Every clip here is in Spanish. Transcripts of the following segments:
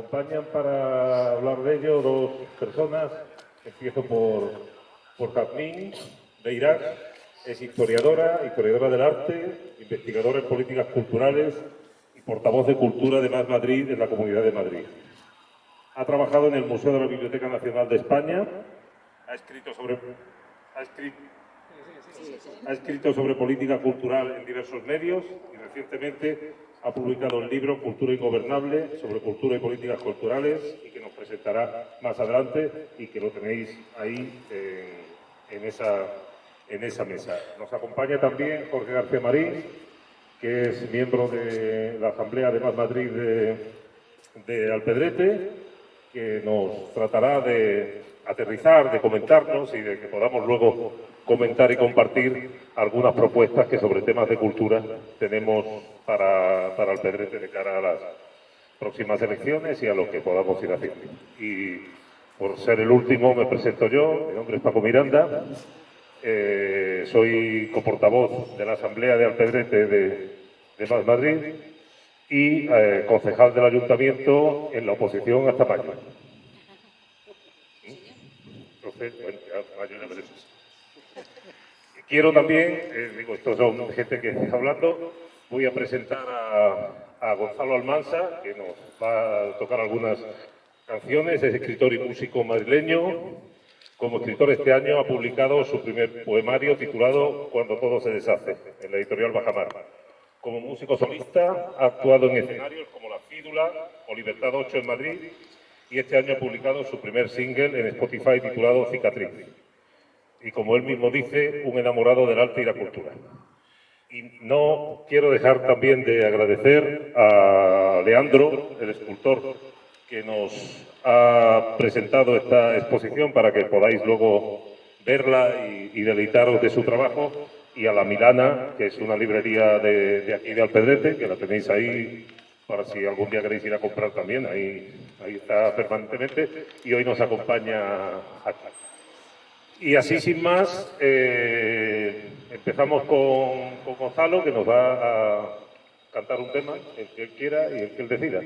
acompañan para hablar de ello dos personas. Empiezo por Jazmín de Irak. Es historiadora del arte, investigadora en políticas culturales y portavoz de Cultura de Más Madrid en la Comunidad de Madrid. Ha trabajado en el Museo de la Biblioteca Nacional de España, ha escrito sobre política cultural en diversos medios y recientemente ha publicado el libro Cultura Ingobernable sobre cultura y políticas culturales y que nos presentará más adelante y que lo tenéis ahí en esa mesa. Nos acompaña también Jorge García Marín, que es miembro de la Asamblea de Más Madrid de Alpedrete, que nos tratará de aterrizar, de comentarnos y de que podamos luego comentar y compartir algunas propuestas que sobre temas de cultura tenemos para Alpedrete de cara a las próximas elecciones y a lo que podamos ir haciendo. Y por ser el último me presento yo, mi nombre es Paco Miranda, soy coportavoz de la Asamblea de Alpedrete de Más Madrid y concejal del Ayuntamiento en la oposición hasta mayo. Entonces, bueno, mayo ya veremos. Quiero también, estos son gente que está hablando, voy a presentar a Gonzalo Almansa, que nos va a tocar algunas canciones, es escritor y músico madrileño. Como escritor este año ha publicado su primer poemario titulado Cuando todo se deshace, en la editorial Bajamar. Como músico solista ha actuado en escenarios como La Fídula o Libertad 8 en Madrid y este año ha publicado su primer single en Spotify titulado Cicatriz. Y como él mismo dice, un enamorado del arte y la cultura. Y no quiero dejar también de agradecer a Leandro, el escultor, que nos ha presentado esta exposición para que podáis luego verla y deleitaros de su trabajo, y a La Milana, que es una librería de aquí de Alpedrete, que la tenéis ahí para si algún día queréis ir a comprar también, ahí está permanentemente, y hoy nos acompaña aquí. Y así sin más, empezamos con Gonzalo, que nos va a cantar un tema, el que él quiera y el que él decida.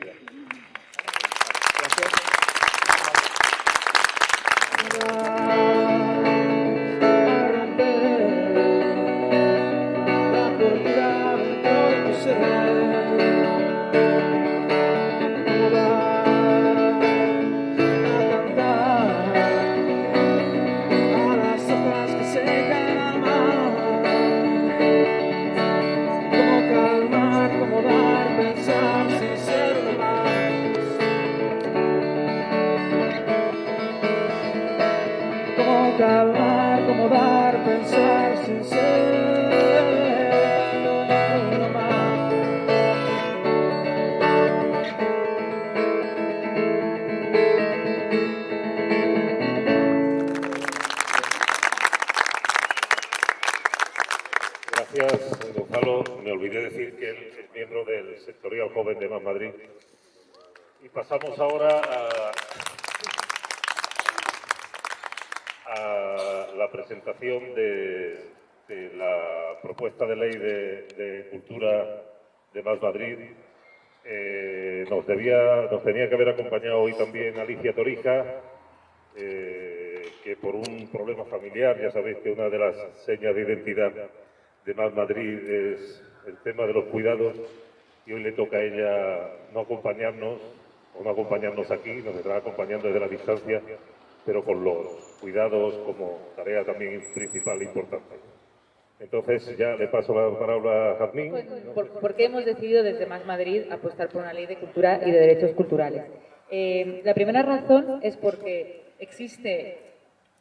Calmar, como dar, pensar sin ser uno más. Gracias, Gonzalo. Me olvidé decir que él es miembro del sectorial joven de Más Madrid. Y pasamos ahora a la presentación de la propuesta de ley de cultura de Más Madrid. Nos tenía que haber acompañado hoy también Alicia Torija, que por un problema familiar, ya sabéis que una de las señas de identidad de Más Madrid es el tema de los cuidados, y hoy le toca a ella no acompañarnos aquí, nos estará acompañando desde la distancia, pero con los cuidados como tarea también principal e importante. Entonces ya le paso la palabra a Jazmín. ¿Por qué hemos decidido desde Más Madrid apostar por una ley de cultura y de derechos culturales? La primera razón es porque existe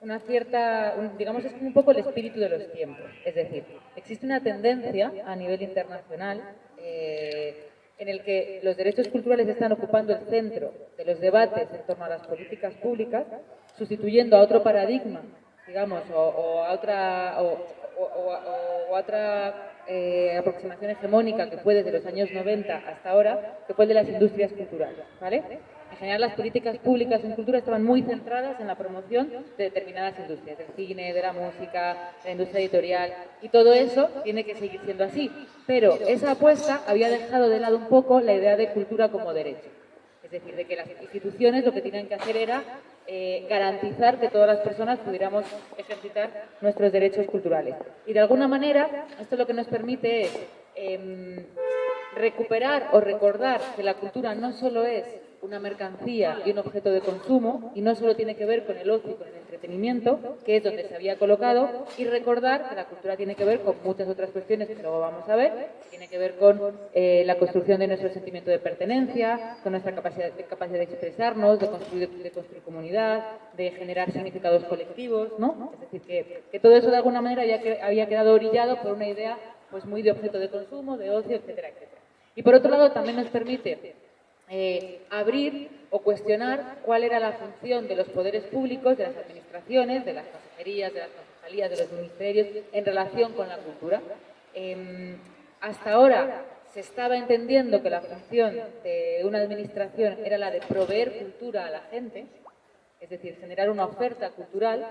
una cierta, digamos, es como un poco el espíritu de los tiempos. Es decir, existe una tendencia a nivel internacional en el que los derechos culturales están ocupando el centro de los debates en torno a las políticas públicas, sustituyendo a otro paradigma, digamos, o a otra aproximación hegemónica que fue desde los años 90 hasta ahora, que fue el de las industrias culturales, ¿vale? En general, las políticas públicas en cultura estaban muy centradas en la promoción de determinadas industrias, del cine, de la música, de la industria editorial, y todo eso tiene que seguir siendo así. Pero esa apuesta había dejado de lado un poco la idea de cultura como derecho. Es Es decir, de que las instituciones lo que tenían que hacer era garantizar que todas las personas pudiéramos ejercitar nuestros derechos culturales. Y de alguna manera, esto lo que nos permite es recuperar o recordar que la cultura no solo es una mercancía y un objeto de consumo, y no solo tiene que ver con el ocio y con el entretenimiento, que es donde se había colocado, y recordar que la cultura tiene que ver con muchas otras cuestiones que luego vamos a ver, tiene que ver con la construcción de nuestro sentimiento de pertenencia, con nuestra capacidad de expresarnos, de construir comunidad, de generar significados colectivos, ¿no? Es decir, que todo eso de alguna manera había quedado orillado por una idea pues muy de objeto de consumo, de ocio, etcétera, etcétera. Y por otro lado también nos permite abrir o cuestionar cuál era la función de los poderes públicos, de las administraciones, de las consejerías, de las concejalías, de los ministerios, en relación con la cultura. Hasta ahora se estaba entendiendo que la función de una administración era la de proveer cultura a la gente, es decir, generar una oferta cultural,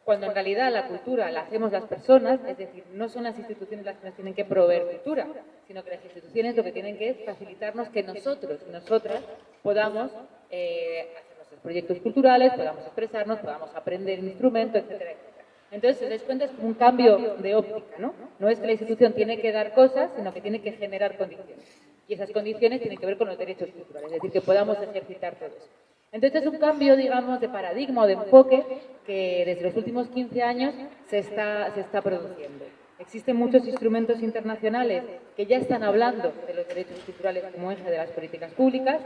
cuando en realidad la cultura la hacemos las personas, es decir, no son las instituciones las que nos tienen que proveer cultura, sino que las instituciones lo que tienen que es facilitarnos que nosotros y nosotras podamos hacer nuestros proyectos culturales, podamos expresarnos, podamos aprender un instrumento, etcétera, etcétera. Entonces, si os dais cuenta, es como un cambio de óptica, ¿no? No es que la institución tiene que dar cosas, sino que tiene que generar condiciones. Y esas condiciones tienen que ver con los derechos culturales, es decir, que podamos ejercitar todo eso. Entonces es un cambio, digamos, de paradigma o de enfoque que desde los últimos 15 años se está produciendo. Existen muchos instrumentos internacionales que ya están hablando de los derechos culturales como eje de las políticas públicas.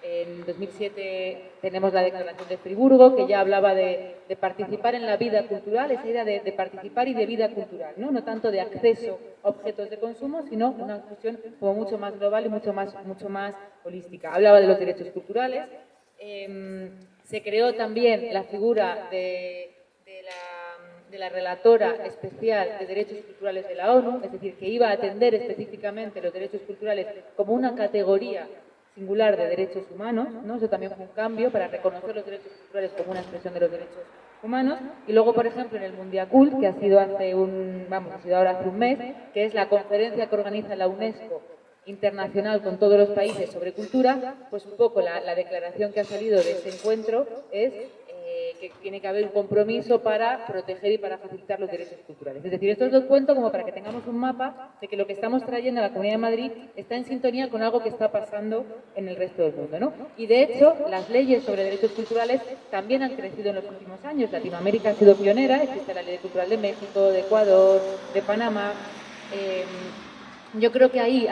En 2007 tenemos la Declaración de Friburgo, que ya hablaba de participar en la vida cultural, esa idea de participar y de vida cultural, ¿no? No tanto de acceso a objetos de consumo, sino una cuestión como mucho más global y mucho más holística. Hablaba de los derechos culturales. Se creó también la figura de la relatora especial de derechos culturales de la ONU, es decir, que iba a atender específicamente los derechos culturales como una categoría singular de derechos humanos, ¿no? Eso también fue un cambio para reconocer los derechos culturales como una expresión de los derechos humanos. Y luego, por ejemplo, en el Mundiacult, que ha sido ahora hace un mes, que es la conferencia que organiza la UNESCO internacional con todos los países sobre cultura, pues un poco la declaración que ha salido de ese encuentro es que tiene que haber un compromiso para proteger y para facilitar los derechos culturales. Es decir, esto os lo cuento como para que tengamos un mapa de que lo que estamos trayendo a la Comunidad de Madrid está en sintonía con algo que está pasando en el resto del mundo, ¿no? Y de hecho, las leyes sobre derechos culturales también han crecido en los últimos años. Latinoamérica ha sido pionera, existe la Ley Cultural de México, de Ecuador, de Panamá. Yo creo que ahí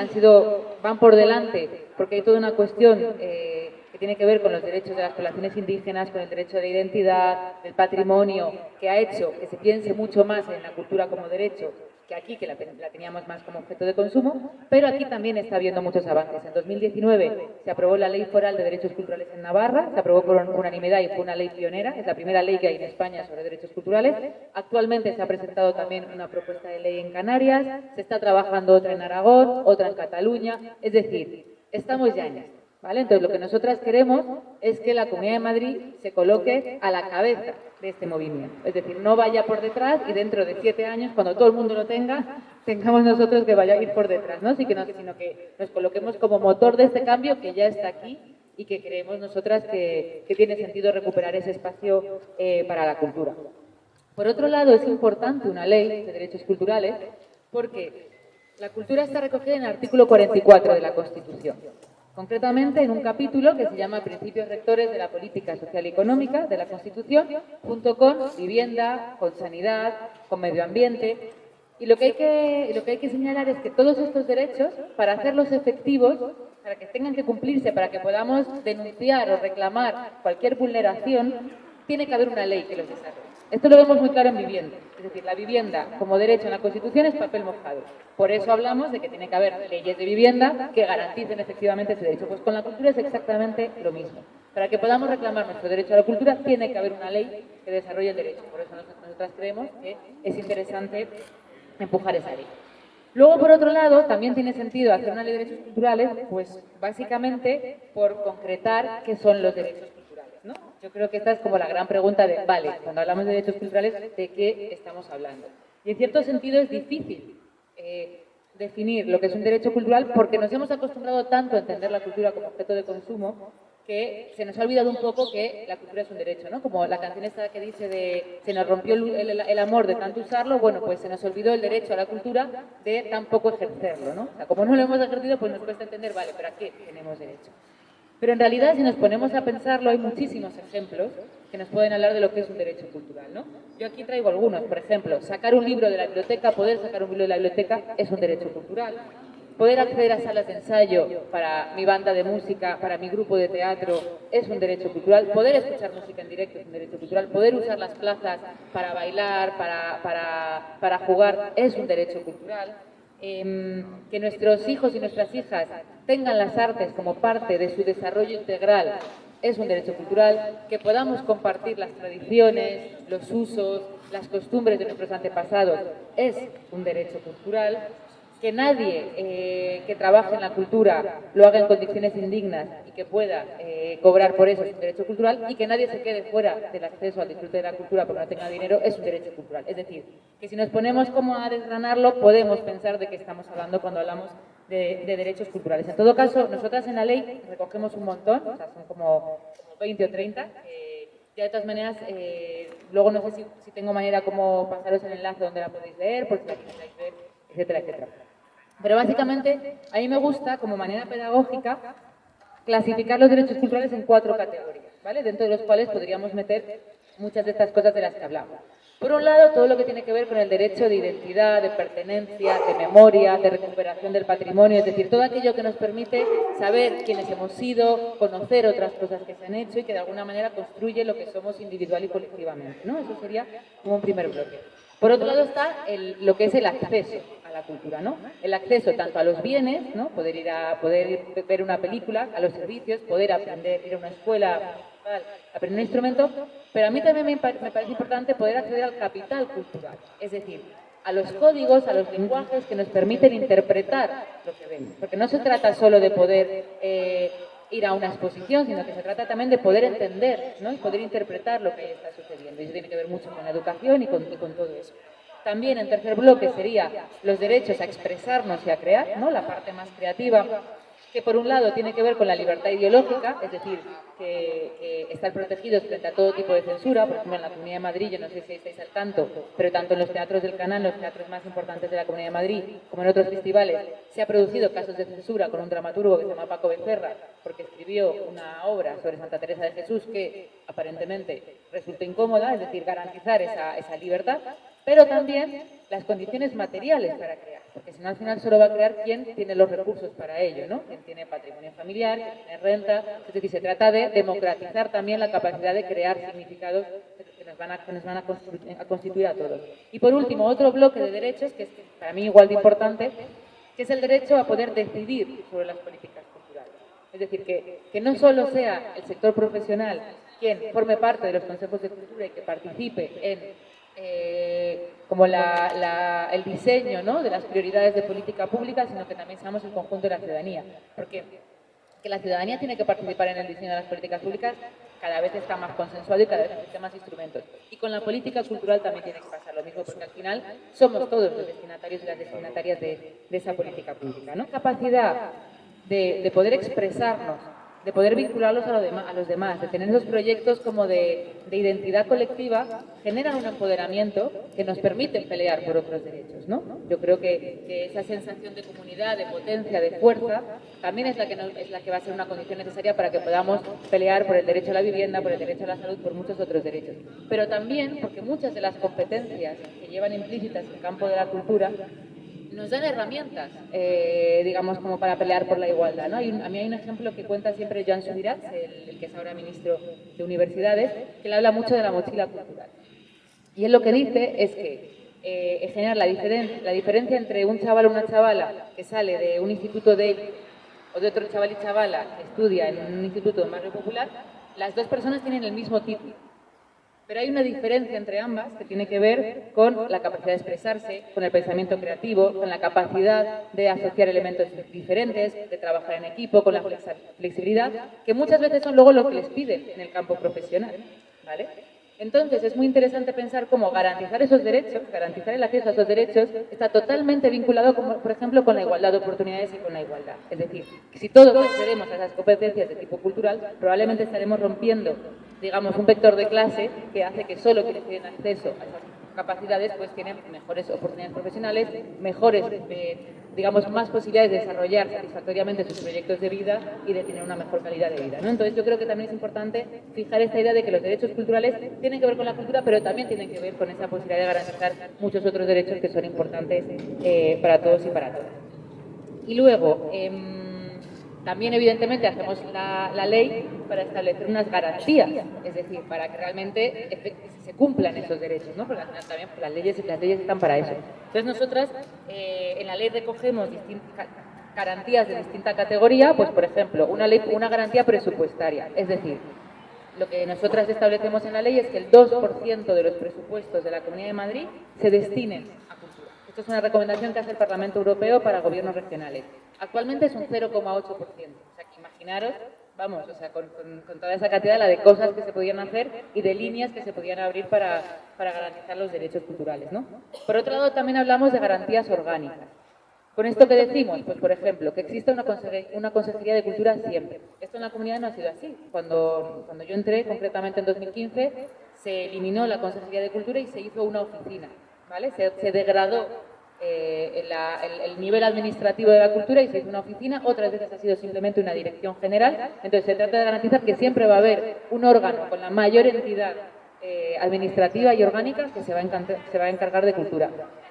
van por delante, porque hay toda una cuestión que tiene que ver con los derechos de las poblaciones indígenas, con el derecho de la identidad, del patrimonio, que ha hecho que se piense mucho más en la cultura como derecho que aquí, que la teníamos más como objeto de consumo, pero aquí también está habiendo muchos avances. En 2019 se aprobó la Ley Foral de Derechos Culturales en Navarra, se aprobó por unanimidad y fue una ley pionera, es la primera ley que hay en España sobre derechos culturales. Actualmente se ha presentado también una propuesta de ley en Canarias, se está trabajando otra en Aragón, otra en Cataluña, es decir, estamos ya en esto, ¿vale? Entonces, lo que nosotras queremos es que la Comunidad de Madrid se coloque a la cabeza de este movimiento. Es decir, no vaya por detrás y dentro de 7 años, cuando todo el mundo lo tenga, tengamos nosotros que vaya a ir por detrás, ¿no? Sino que nos coloquemos como motor de este cambio que ya está aquí y que creemos nosotras que tiene sentido recuperar ese espacio para la cultura. Por otro lado, es importante una ley de derechos culturales porque la cultura está recogida en el artículo 44 de la Constitución. Concretamente en un capítulo que se llama Principios Rectores de la Política Social y Económica de la Constitución, junto con vivienda, con sanidad, con medio ambiente. Y lo que hay que señalar es que todos estos derechos, para hacerlos efectivos, para que tengan que cumplirse, para que podamos denunciar o reclamar cualquier vulneración, tiene que haber una ley que los desarrolle. Esto lo vemos muy claro en vivienda. Es decir, la vivienda como derecho en la Constitución es papel mojado. Por eso hablamos de que tiene que haber leyes de vivienda que garanticen efectivamente ese derecho. Pues con la cultura es exactamente lo mismo. Para que podamos reclamar nuestro derecho a la cultura, tiene que haber una ley que desarrolle el derecho. Por eso nosotras creemos que es interesante empujar esa ley. Luego, por otro lado, también tiene sentido hacer una ley de derechos culturales, pues básicamente por concretar qué son los derechos culturales, ¿no? Yo creo que esta es como la gran pregunta de, vale, cuando hablamos de derechos culturales, ¿de qué estamos hablando? Y en cierto sentido es difícil definir lo que es un derecho cultural porque nos hemos acostumbrado tanto a entender la cultura como objeto de consumo que se nos ha olvidado un poco que la cultura es un derecho, ¿no? Como la canción esta que dice de se nos rompió el amor de tanto usarlo, bueno, pues se nos olvidó el derecho a la cultura de tampoco ejercerlo, ¿no? O sea, como no lo hemos ejercido, pues nos cuesta entender, vale, ¿pero a qué tenemos derecho? Pero en realidad, si nos ponemos a pensarlo, hay muchísimos ejemplos que nos pueden hablar de lo que es un derecho cultural, ¿no? Yo aquí traigo algunos, por ejemplo, sacar un libro de la biblioteca, poder sacar un libro de la biblioteca es un derecho cultural. Poder acceder a salas de ensayo para mi banda de música, para mi grupo de teatro, es un derecho cultural. Poder escuchar música en directo es un derecho cultural. Poder usar las plazas para bailar, para jugar, es un derecho cultural. Que nuestros hijos y nuestras hijas tengan las artes como parte de su desarrollo integral es un derecho cultural. Que podamos compartir las tradiciones, los usos, las costumbres de nuestros antepasados es un derecho cultural. Que nadie que trabaje en la cultura lo haga en condiciones indignas y que pueda cobrar por eso es un derecho cultural, y que nadie se quede fuera del acceso al disfrute de la cultura porque no tenga dinero es un derecho cultural. Es decir, que si nos ponemos como a desgranarlo podemos pensar de qué estamos hablando cuando hablamos de derechos culturales. En todo caso, nosotras en la ley recogemos un montón, o sea, son como 20 o 30. Ya de todas maneras, luego no sé si tengo manera como pasaros el enlace donde la podéis leer, por si la queréis ver, etcétera, etcétera. Pero básicamente, a mí me gusta, como manera pedagógica, clasificar los derechos culturales en 4 categorías, ¿vale? Dentro de los cuales podríamos meter muchas de estas cosas de las que hablamos. Por un lado, todo lo que tiene que ver con el derecho de identidad, de pertenencia, de memoria, de recuperación del patrimonio, es decir, todo aquello que nos permite saber quiénes hemos sido, conocer otras cosas que se han hecho y que de alguna manera construye lo que somos individual y colectivamente, ¿no? Eso sería como un primer bloque. Por otro lado está lo que es el acceso a la cultura, ¿no? El acceso tanto a los bienes, ¿no? Poder ver una película, a los servicios, poder aprender, ir a una escuela, aprender un instrumento, pero a mí también me parece importante poder acceder al capital cultural, es decir, a los códigos, a los lenguajes que nos permiten interpretar lo que vemos, porque no se trata solo de poder ir a una exposición, sino que se trata también de poder entender, ¿no? Y poder interpretar lo que está sucediendo. Y eso tiene que ver mucho con la educación y con todo eso. También, en tercer bloque, sería los derechos a expresarnos y a crear, ¿no? La parte más creativa, que por un lado tiene que ver con la libertad ideológica, es decir, que estar protegidos frente a todo tipo de censura. Por ejemplo, en la Comunidad de Madrid, yo no sé si estáis al tanto, pero tanto en los teatros del Canal, los teatros más importantes de la Comunidad de Madrid, como en otros festivales, se ha producido casos de censura con un dramaturgo que se llama Paco Becerra, porque escribió una obra sobre Santa Teresa de Jesús que aparentemente resulta incómoda, es decir, garantizar esa libertad, pero también las condiciones materiales para crear, porque si no al final solo va a crear quien tiene los recursos para ello, ¿no? Quien tiene patrimonio familiar, quien tiene renta, es decir, se trata de democratizar también la capacidad de crear significados que nos van a constituir a todos. Y por último, otro bloque de derechos, que es para mí igual de importante, que es el derecho a poder decidir sobre las políticas culturales. Es decir, que no solo sea el sector profesional quien forme parte de los consejos de cultura y que participe en como el diseño, ¿no? De las prioridades de política pública, sino que también seamos el conjunto de la ciudadanía. Porque que la ciudadanía tiene que participar en el diseño de las políticas públicas cada vez está más consensuado y cada vez existen más instrumentos. Y con la política cultural también tiene que pasar lo mismo, porque al final somos todos los destinatarios y las destinatarias de esa política pública, ¿no? Capacidad de poder expresarnos, de poder vincularlos a los demás, de tener esos proyectos como de identidad colectiva, generan un empoderamiento que nos permiten pelear por otros derechos, ¿no? Yo creo que esa sensación de comunidad, de potencia, de fuerza, también es la que va a ser una condición necesaria para que podamos pelear por el derecho a la vivienda, por el derecho a la salud, por muchos otros derechos. Pero también porque muchas de las competencias que llevan implícitas el campo de la cultura nos dan herramientas, digamos, como para pelear por la igualdad, ¿no? A mí hay un ejemplo que cuenta siempre Joan Subirats, el que es ahora ministro de Universidades, que le habla mucho de la mochila cultural. Y él lo que dice es que generar la diferencia entre un chaval o una chavala que sale de un instituto de élite o de otro chaval y chavala que estudia en un instituto de barrio popular, las dos personas tienen el mismo título. Pero hay una diferencia entre ambas que tiene que ver con la capacidad de expresarse, con el pensamiento creativo, con la capacidad de asociar elementos diferentes, de trabajar en equipo, con la flexibilidad, que muchas veces son luego lo que les piden en el campo profesional, ¿vale? Entonces, es muy interesante pensar cómo garantizar esos derechos, garantizar el acceso a esos derechos, está totalmente vinculado, como, por ejemplo, con la igualdad de oportunidades y con la igualdad. Es decir, si todos accedemos a esas competencias de tipo cultural, probablemente estaremos rompiendo, digamos, un vector de clase que hace que solo quienes tienen acceso a esas capacidades pues tienen mejores oportunidades profesionales, mejores, digamos, más posibilidades de desarrollar satisfactoriamente sus proyectos de vida y de tener una mejor calidad de vida, ¿no? Entonces yo creo que también es importante fijar esta idea de que los derechos culturales tienen que ver con la cultura, pero también tienen que ver con esa posibilidad de garantizar muchos otros derechos que son importantes para todos y para todas. Y luego, también evidentemente hacemos la ley para establecer unas garantías, es decir, para que realmente se cumplan esos derechos, ¿no? Porque al final también las leyes están para eso. Entonces nosotras en la ley recogemos garantías de distinta categoría, pues por ejemplo, una garantía presupuestaria, es decir, lo que nosotras establecemos en la ley es que el 2% de los presupuestos de la Comunidad de Madrid se destinen a cultura. Esto es una recomendación que hace el Parlamento Europeo para gobiernos regionales. Actualmente es un 0,8%. O sea, que imaginaros, vamos, o sea, con toda esa cantidad la de cosas que se podían hacer y de líneas que se podían abrir para garantizar los derechos culturales, ¿no? Por otro lado, también hablamos de garantías orgánicas. ¿Con esto qué decimos? Pues, por ejemplo, que exista una consejería de cultura siempre. Esto en la comunidad no ha sido así. Cuando yo entré, concretamente en 2015, se eliminó la consejería de cultura y se hizo una oficina, ¿vale? Se degradó el nivel administrativo de la cultura y se hizo una oficina. Otras veces ha sido simplemente una dirección general. Entonces se trata de garantizar que siempre va a haber un órgano con la mayor entidad administrativa y orgánica que se va a encargar de cultura.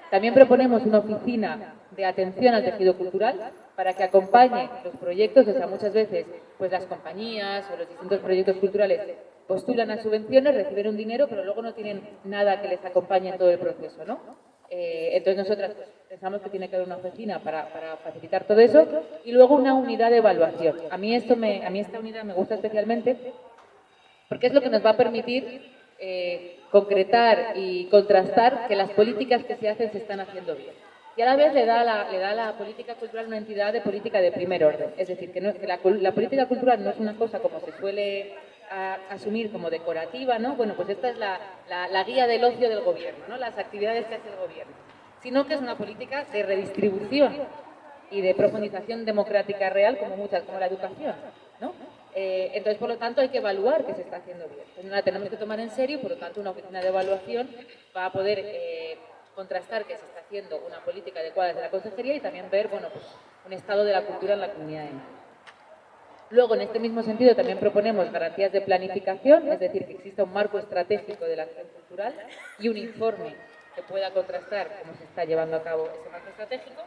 También proponemos una oficina de atención al tejido cultural para que acompañe los proyectos. O sea, muchas veces pues las compañías o los distintos proyectos culturales postulan a subvenciones, reciben un dinero, pero luego no tienen nada que les acompañe en todo el proceso, ¿no? Entonces nosotras pues, pensamos que tiene que haber una oficina para facilitar todo eso y luego una unidad de evaluación. A mí esta unidad me gusta especialmente porque es lo que nos va a permitir concretar y contrastar que las políticas que se hacen se están haciendo bien. Y a la vez le da a la política cultural una entidad de política de primer orden. Es decir, que la política cultural no es una cosa como se suele asumir como decorativa, ¿no? Bueno, pues esta es la guía del ocio del gobierno, ¿no? Las actividades que hace el gobierno. Sino que es una política de redistribución y de profundización democrática real como la educación, ¿no? Entonces, por lo tanto, hay que evaluar que se está haciendo bien. Entonces, la tenemos que tomar en serio y, por lo tanto, una oficina de evaluación va a poder contrastar que se está haciendo una política adecuada desde la consejería y también ver, bueno, pues, un estado de la cultura en la comunidad de Madrid. Luego, en este mismo sentido, también proponemos garantías de planificación, es decir, que exista un marco estratégico de la acción cultural y un informe que pueda contrastar cómo se está llevando a cabo ese marco estratégico.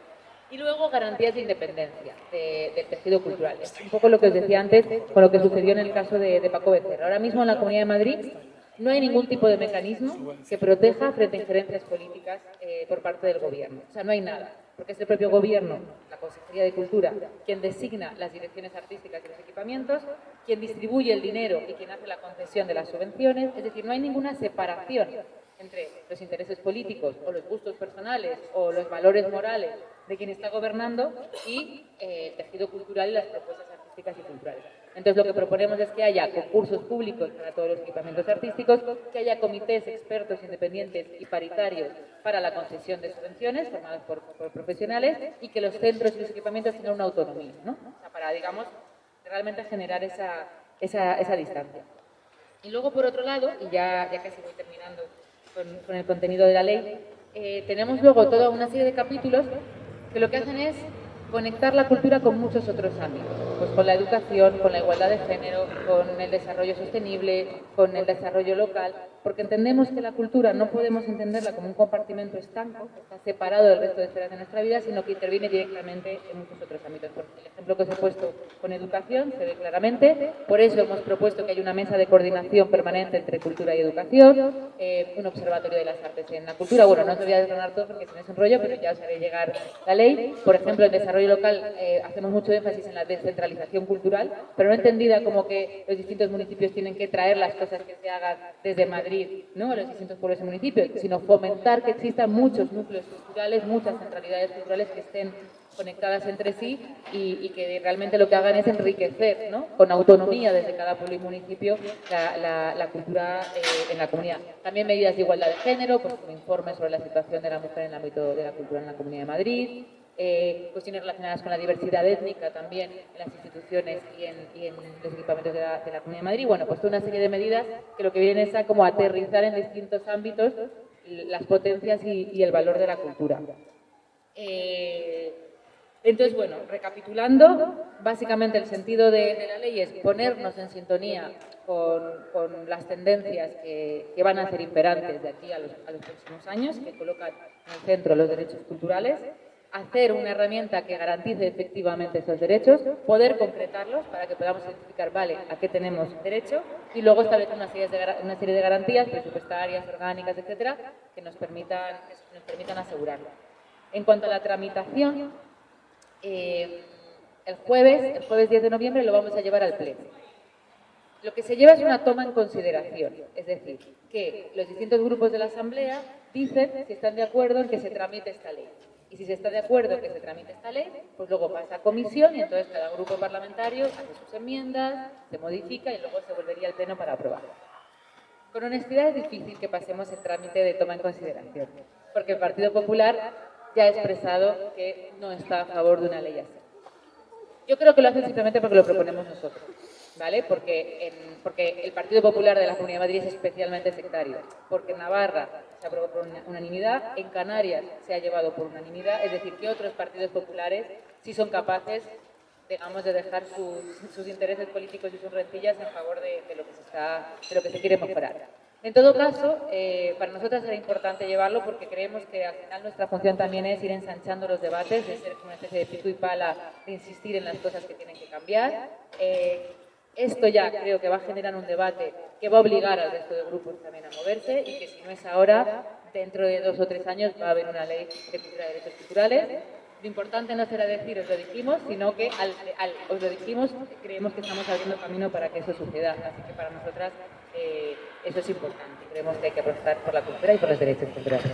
Y luego garantías de independencia del tejido cultural. Es un poco lo que os decía antes con lo que sucedió en el caso de Paco Becerra. Ahora mismo en la Comunidad de Madrid no hay ningún tipo de mecanismo que proteja frente a injerencias políticas por parte del gobierno. O sea, no hay nada, porque es el propio gobierno, la Consejería de Cultura, quien designa las direcciones artísticas y los equipamientos, quien distribuye el dinero y quien hace la concesión de las subvenciones. Es decir, no hay ninguna separación entre los intereses políticos o los gustos personales o los valores morales de quien está gobernando y el tejido cultural y las propuestas artísticas y culturales. Entonces, lo que proponemos es que haya concursos públicos para todos los equipamientos artísticos, que haya comités expertos independientes y paritarios para la concesión de subvenciones formados por profesionales y que los centros y los equipamientos tengan una autonomía, ¿no? O sea, para, digamos, realmente generar esa distancia. Y luego, por otro lado, y ya casi voy terminando con el contenido de la ley, tenemos luego toda una serie de capítulos que lo que hacen es conectar la cultura con muchos otros ámbitos, pues con la educación, con la igualdad de género, con el desarrollo sostenible, con el desarrollo local, porque entendemos que la cultura no podemos entenderla como un compartimento estanco, que está separado del resto de esferas de nuestra vida, sino que interviene directamente en muchos otros ámbitos. Por el ejemplo que os he puesto con educación se ve claramente, por eso hemos propuesto que haya una mesa de coordinación permanente entre cultura y educación, un observatorio de las artes en la cultura. Bueno, no os voy a desgranar todo porque si no es un rollo, pero ya os haré llegar la ley. Por ejemplo, en desarrollo local hacemos mucho énfasis en la descentralización cultural, pero no entendida como que los distintos municipios tienen que traer las cosas que se hagan desde Madrid, ¿no?, a los distintos pueblos y municipios, sino fomentar que existan muchos núcleos culturales, muchas centralidades culturales que estén conectadas entre sí y que realmente lo que hagan es enriquecer, ¿no?, con autonomía desde cada pueblo y municipio la cultura en la comunidad. También medidas de igualdad de género, pues como informes sobre la situación de la mujer en el ámbito de la cultura en la Comunidad de Madrid, cuestiones relacionadas con la diversidad étnica también en las instituciones y en los equipamientos de la Comunidad de Madrid. Bueno, pues toda una serie de medidas que lo que vienen es a como aterrizar en distintos ámbitos las potencias y el valor de la cultura. Entonces, bueno, recapitulando, básicamente el sentido de la ley es ponernos en sintonía con las tendencias que van a ser imperantes de aquí a los próximos años, que colocan en el centro los derechos culturales, hacer una herramienta que garantice efectivamente esos derechos, poder concretarlos para que podamos identificar, vale, a qué tenemos derecho, y luego establecer una serie de garantías presupuestarias, orgánicas, etcétera, que nos permitan asegurarlo. En cuanto a la tramitación, el jueves 10 de noviembre lo vamos a llevar al Pleno. Lo que se lleva es una toma en consideración, es decir, que los distintos grupos de la Asamblea dicen si están de acuerdo en que se tramite esta ley. Y si se está de acuerdo en que se tramite esta ley, pues luego pasa a comisión y entonces cada grupo parlamentario hace sus enmiendas, se modifica y luego se volvería al Pleno para aprobarla. Con honestidad es difícil que pasemos el trámite de toma en consideración, porque el Partido Popular ya ha expresado que no está a favor de una ley así. Yo creo que lo hacen simplemente porque lo proponemos nosotros, ¿vale? Porque el Partido Popular de la Comunidad de Madrid es especialmente sectario, porque en Navarra se aprobó por unanimidad, en Canarias se ha llevado por unanimidad, es decir, que otros partidos populares sí son capaces, digamos, de dejar sus intereses políticos y sus rencillas en favor de lo que se quiere mejorar. En todo caso, para nosotras era importante llevarlo porque creemos que al final nuestra función también es ir ensanchando los debates, de ser una especie de pico y pala, de insistir en las cosas que tienen que cambiar. Esto ya creo que va a generar un debate que va a obligar al resto de grupos también a moverse y que si no es ahora, dentro de 2 o 3 años va a haber una ley de cultura de derechos culturales. Lo importante no será decir os lo dijimos, sino que os lo dijimos, creemos que estamos abriendo camino para que eso suceda. Así que para nosotras eso es importante. Creemos que hay que apostar por la cultura y por los derechos culturales.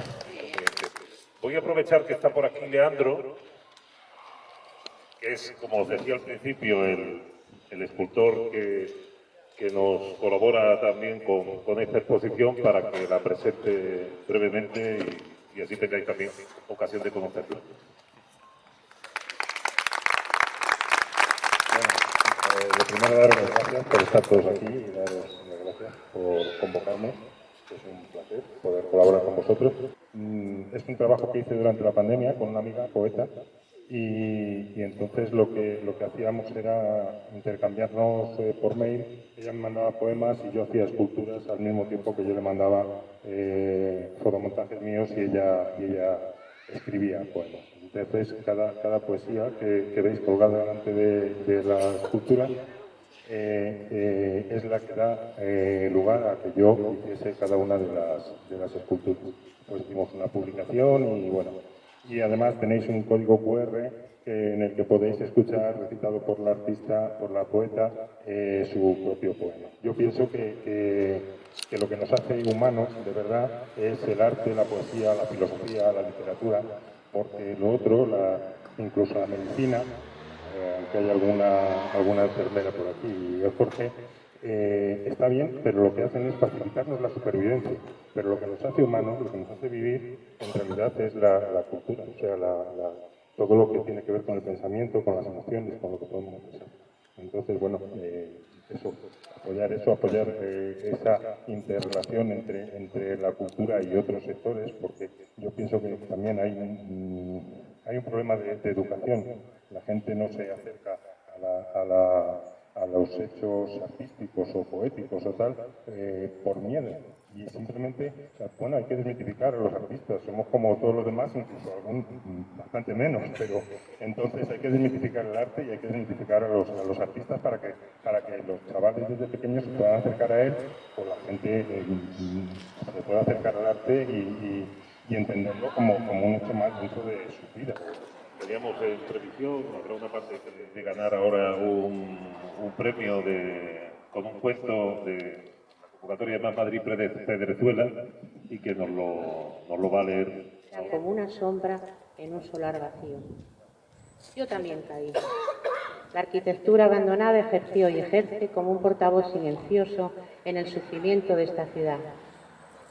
Voy a aprovechar que está por aquí Leandro, que es, como os decía al principio, el escultor que nos colabora también con esta exposición para que la presente brevemente y así tengáis también ocasión de conocerlo. Lo primero, daros las gracias por estar todos aquí y daros las gracias por convocarme. Es un placer poder colaborar con vosotros. Es un trabajo que hice durante la pandemia con una amiga poeta y entonces lo que hacíamos era intercambiarnos por mail. Ella me mandaba poemas y yo hacía esculturas al mismo tiempo que yo le mandaba fotomontajes míos y ella escribía poemas. Entonces, cada poesía que veis colgada delante de la escultura es la que da lugar a que yo hiciese cada una de las esculturas. Pues hicimos una publicación y bueno, y además tenéis un código QR en el que podéis escuchar recitado por la artista, por la poeta, su propio poema. Yo pienso que lo que nos hace humanos, de verdad, es el arte, la poesía, la filosofía, la literatura, porque lo otro, incluso la medicina, aunque hay alguna enfermera por aquí, Jorge, está bien, pero lo que hacen es facilitarnos la supervivencia. Pero lo que nos hace humanos, lo que nos hace vivir, en realidad es la cultura, o sea, todo lo que tiene que ver con el pensamiento, con las emociones, con lo que podemos pensar. Entonces, bueno, apoyar esa interrelación entre la cultura y otros sectores, porque yo pienso que también hay un problema de educación. La gente no se acerca a los hechos artísticos o poéticos o tal por miedo. Y simplemente, bueno, hay que desmitificar a los artistas. Somos como todos los demás, incluso bastante menos, pero entonces hay que desmitificar el arte y hay que desmitificar a los artistas para que los chavales desde pequeños se puedan acercar a él, o la gente se pueda acercar al arte y entenderlo como un hecho más dentro de su vida. Teníamos en previsión, habrá una parte de ganar ahora un premio con un cuento de la convocatoria de Más Madrid Pedrezuela y que nos lo va a leer. Como una sombra en un solar vacío. Yo también caí. La arquitectura abandonada ejerció y ejerce como un portavoz silencioso en el sufrimiento de esta ciudad.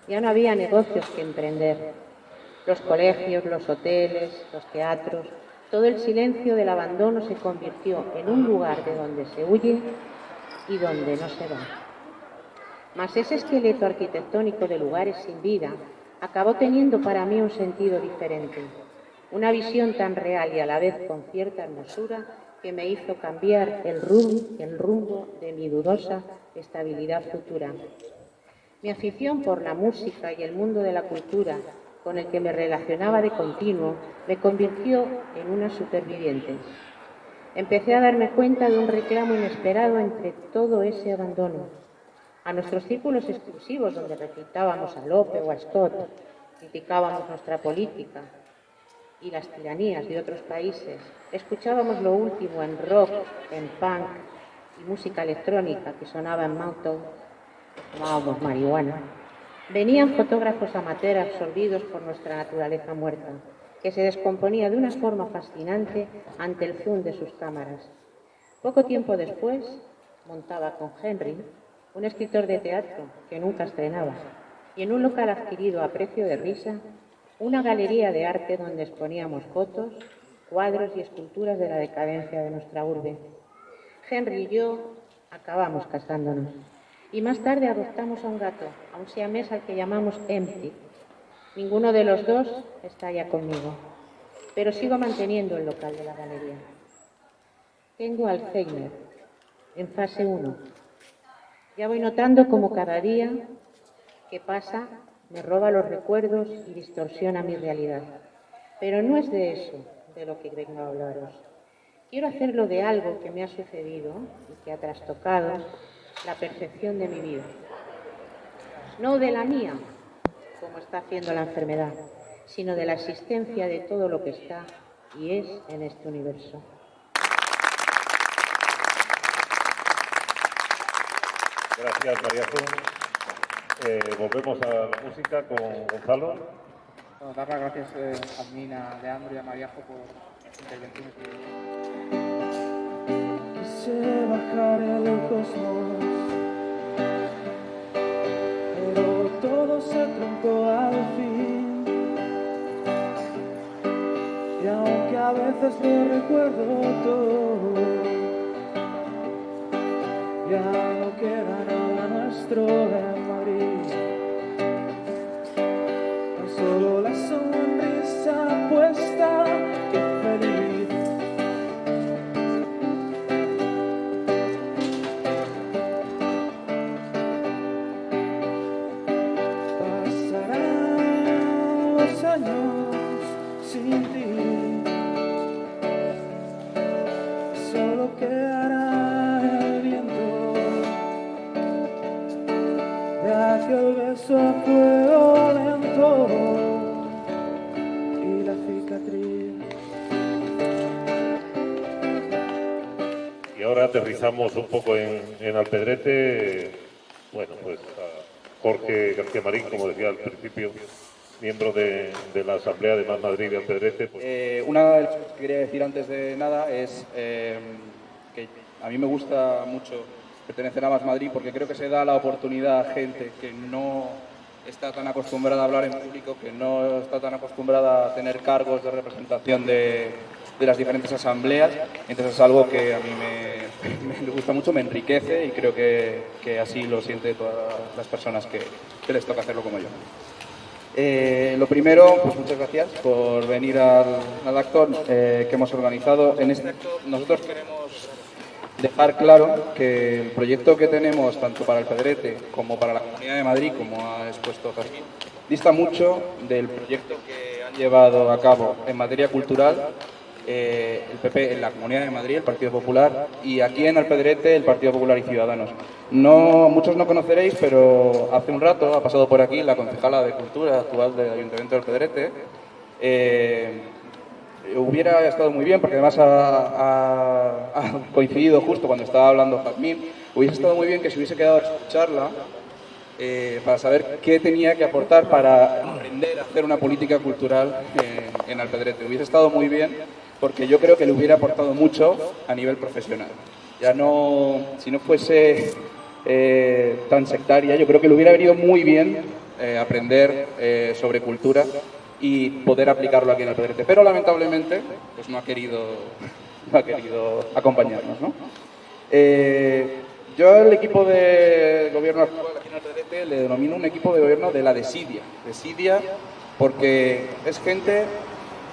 Ya no había negocios que emprender. Los colegios, los hoteles, los teatros, todo el silencio del abandono se convirtió en un lugar de donde se huye y donde no se va. Mas ese esqueleto arquitectónico de lugares sin vida acabó teniendo para mí un sentido diferente, una visión tan real y a la vez con cierta hermosura que me hizo cambiar el rumbo de mi dudosa estabilidad futura. Mi afición por la música y el mundo de la cultura, con el que me relacionaba de continuo, me convirtió en una superviviente. Empecé a darme cuenta de un reclamo inesperado entre todo ese abandono. A nuestros círculos exclusivos, donde recitábamos a Lope o a Scott, criticábamos nuestra política y las tiranías de otros países, escuchábamos lo último en rock, en punk y música electrónica que sonaba en Mountain, fumábamos marihuana. Venían fotógrafos amateurs absorbidos por nuestra naturaleza muerta, que se descomponía de una forma fascinante ante el zoom de sus cámaras. Poco tiempo después, montaba con Henry, un escritor de teatro que nunca estrenaba, y en un local adquirido a precio de risa, una galería de arte donde exponíamos fotos, cuadros y esculturas de la decadencia de nuestra urbe. Henry y yo acabamos casándonos, y más tarde adoptamos a un gato, a un siamés al que llamamos Empty. Ninguno de los dos está ya conmigo, pero sigo manteniendo el local de la galería. Tengo Alzheimer, en fase 1. Ya voy notando como cada día que pasa me roba los recuerdos y distorsiona mi realidad. Pero no es de eso de lo que vengo a hablaros. Quiero hacerlo de algo que me ha sucedido y que ha trastocado la percepción de mi vida. No de la mía, como está haciendo la enfermedad, sino de la existencia de todo lo que está y es en este universo. Gracias, María Jesús. Volvemos a la música con Gonzalo. Bueno, dar las gracias a Mina, a Leandro y a Mariajo por las intervenciones. Quise bajar el cosmos, pero todo se truncó al fin. Y aunque a veces lo recuerdo todo, ya no queda nada nuestro en Madrid. Tan solo la sonrisa puesta, qué feliz. Pasarán los años sin ti, solo quedará el viento de aquel beso a fuego lento y la cicatriz. Y ahora aterrizamos un poco en Alpedrete. Bueno, pues a Jorge García Marín, como decía al principio, miembro de la Asamblea de Más Madrid de Alpedrete. Pues... Una de las cosas que quería decir antes de nada es que a mí me gusta mucho pertenecer a Más Madrid porque creo que se da la oportunidad a gente que no está tan acostumbrada a hablar en público, que no está tan acostumbrada a tener cargos de representación de las diferentes asambleas. Entonces es algo que a mí me gusta mucho, me enriquece y creo que así lo sienten todas las personas que les toca hacerlo como yo. Lo primero, pues muchas gracias por venir al acto que hemos organizado. En este acto nosotros queremos dejar claro que el proyecto que tenemos, tanto para Alpedrete como para la Comunidad de Madrid, como ha expuesto Jazmín, dista mucho del proyecto que han llevado a cabo en materia cultural el PP en la Comunidad de Madrid, el Partido Popular, y aquí en Alpedrete el Partido Popular y Ciudadanos. Muchos no conoceréis, pero hace un rato ha pasado por aquí la concejala de Cultura actual del Ayuntamiento de Alpedrete. Hubiera estado muy bien, porque además ha coincidido justo cuando estaba hablando Jazmín, hubiese estado muy bien que se hubiese quedado a escucharla para saber qué tenía que aportar para aprender a hacer una política cultural en Alpedrete. Hubiese estado muy bien porque yo creo que le hubiera aportado mucho a nivel profesional. Ya no, si no fuese tan sectaria, yo creo que le hubiera venido muy bien aprender sobre cultura y poder aplicarlo aquí en Alpedrete. Pero lamentablemente pues no ha querido acompañarnos, ¿no? Yo al equipo de gobierno actual aquí en Alpedrete le denomino un equipo de gobierno de la desidia. Desidia porque es gente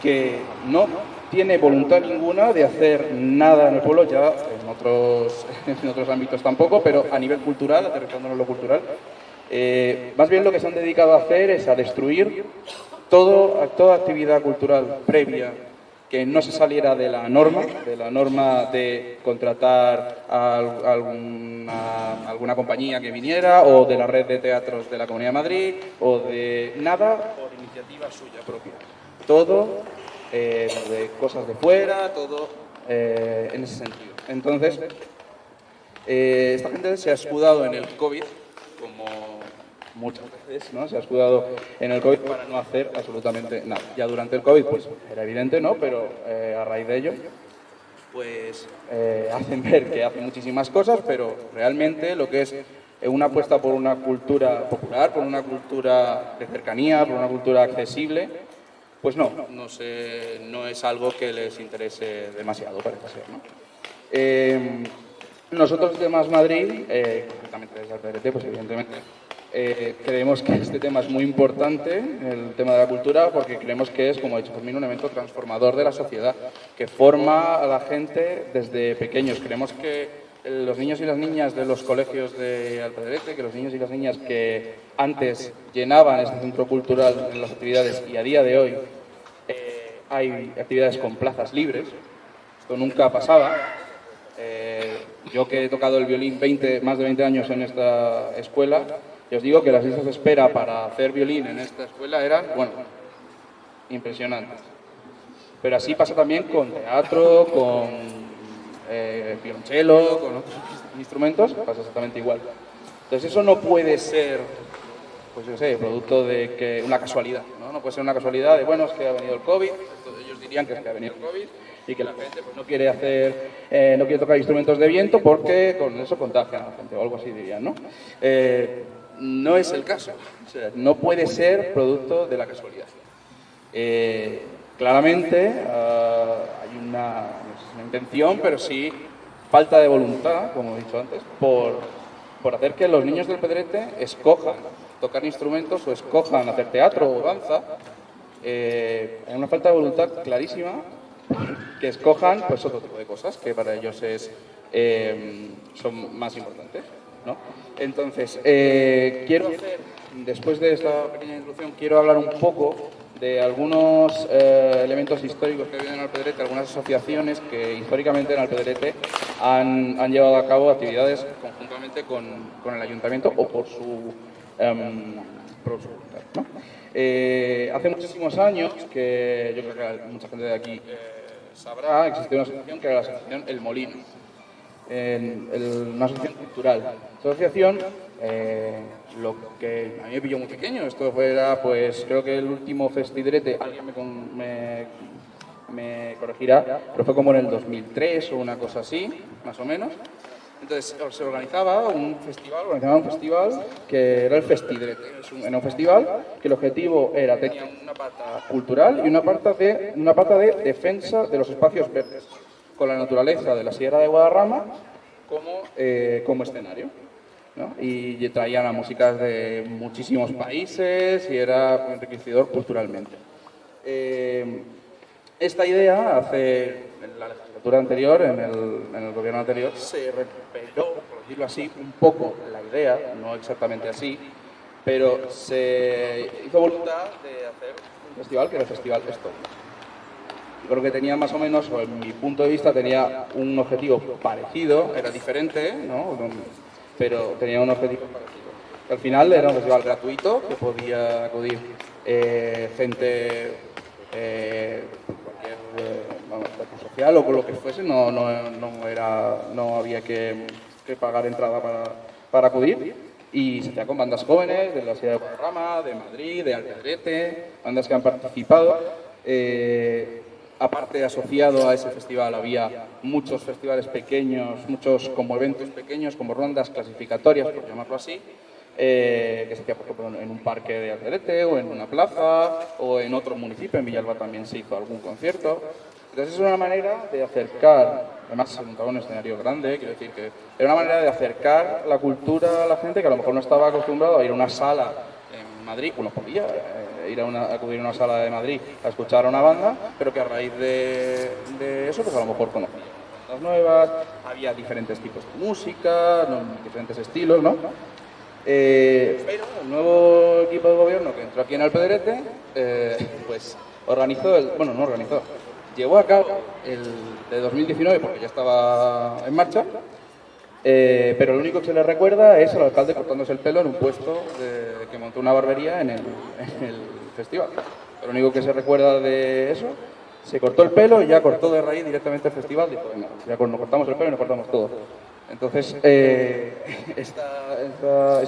que no tiene voluntad ninguna de hacer nada en el pueblo, ya en otros ámbitos tampoco, pero a nivel cultural, aterrizándonos en lo cultural, más bien lo que se han dedicado a hacer es a destruir toda actividad cultural previa que no se saliera de la norma de contratar a alguna compañía que viniera, o de la red de teatros de la Comunidad de Madrid, o de nada por iniciativa suya propia. Todo de cosas de fuera, todo en ese sentido. Entonces, esta gente se ha escudado en el COVID, como muchas veces, ¿no? Se ha escudado en el COVID para no hacer absolutamente nada. Ya durante el COVID, pues era evidente, ¿no? Pero a raíz de ello, pues hacen ver que hacen muchísimas cosas, pero realmente lo que es una apuesta por una cultura popular, por una cultura de cercanía, por una cultura accesible, pues no es algo que les interese demasiado, parece ser, ¿no? Nosotros de Más Madrid, concretamente desde Alpedrete, pues evidentemente creemos que este tema es muy importante, el tema de la cultura, porque creemos que es, como ha dicho Fermín, un evento transformador de la sociedad, que forma a la gente desde pequeños. Creemos que los niños y las niñas de los colegios de Alpedrete, que los niños y las niñas que antes llenaban este centro cultural en las actividades, y a día de hoy hay actividades con plazas libres, esto nunca pasaba. Yo que he tocado el violín más de 20 años en esta escuela, y os digo que las listas de espera para hacer violín en esta escuela eran, bueno, impresionantes. Pero así pasa también con teatro, con violonchelo, con otros instrumentos, pasa exactamente igual. Entonces eso no puede ser, pues yo sé, producto de que una casualidad, ¿no? No puede ser una casualidad de, bueno, es que ha venido el COVID, entonces ellos dirían que es que ha venido el COVID y que la gente pues, no quiere tocar instrumentos de viento porque con eso contagian a la gente o algo así dirían, ¿no? No es el caso, o sea, no puede ser producto de la casualidad. Claramente hay una intención, pero sí falta de voluntad, como he dicho antes, por hacer que los niños del Pedrete escojan tocar instrumentos o escojan hacer teatro o danza. Hay una falta de voluntad clarísima que escojan pues otro tipo de cosas que para ellos son más importantes, ¿no? Entonces, después de esta pequeña introducción, quiero hablar un poco de algunos elementos históricos que viven en Alpedrete, algunas asociaciones que históricamente en Alpedrete han llevado a cabo actividades conjuntamente con el ayuntamiento o por su voluntad, ¿no? Hace muchísimos años, que yo creo que mucha gente de aquí sabrá, existía una asociación que era la asociación El Molino, una asociación cultural. Esta asociación, lo que a mí me pilló muy pequeño, esto era, pues, creo que el último Festidrete, alguien me corregirá, pero fue como en el 2003 o una cosa así, más o menos. Entonces se organizaba un festival que era el Festidrete. Era un festival que el objetivo tenía una pata cultural y una pata de defensa de los espacios verdes, con la naturaleza de la Sierra de Guadarrama como escenario, ¿no? Y traían a músicas de muchísimos países y era enriquecedor culturalmente. Esta idea en la legislatura anterior, en el gobierno anterior, se recuperó, por decirlo así, un poco la idea, no exactamente así, pero se hizo voluntad de hacer un festival que era el Festival Stop. Yo creo que tenía más o menos, o en mi punto de vista, tenía un objetivo parecido, era diferente, ¿no? Pero tenía un objetivo parecido. Al final era un festival gratuito, que podía acudir gente cualquier social o con lo que fuese, no había que pagar entrada para acudir, y se hacía con bandas jóvenes de la Sierra de Guadarrama, de Madrid, de Alpedrete, bandas que han participado. aparte, asociado a ese festival, había muchos festivales pequeños, muchos como eventos pequeños, como rondas clasificatorias, por llamarlo así, que se hacía, por ejemplo, en un parque de Alderete, o en una plaza, o en otro municipio. En Villalba también se hizo algún concierto. Entonces es una manera de acercar, además se montaba un escenario grande, quiero decir que era una manera de acercar la cultura a la gente que a lo mejor no estaba acostumbrado a ir a una sala en Madrid, uno podía acudir a una sala de Madrid a escuchar a una banda, pero que a raíz de eso, pues a lo mejor conocía bandas nuevas, había diferentes tipos de música, diferentes estilos, ¿no? Pero el nuevo equipo de gobierno que entró aquí en Alpedrete, pues llevó a cabo el de 2019 porque ya estaba en marcha, pero lo único que se le recuerda es al alcalde cortándose el pelo en un puesto que montó una barbería en el festival. Lo único que se recuerda de eso, se cortó el pelo y ya cortó de raíz directamente el festival. Dijo, venga, ya nos cortamos el pelo y nos cortamos todo. Entonces, este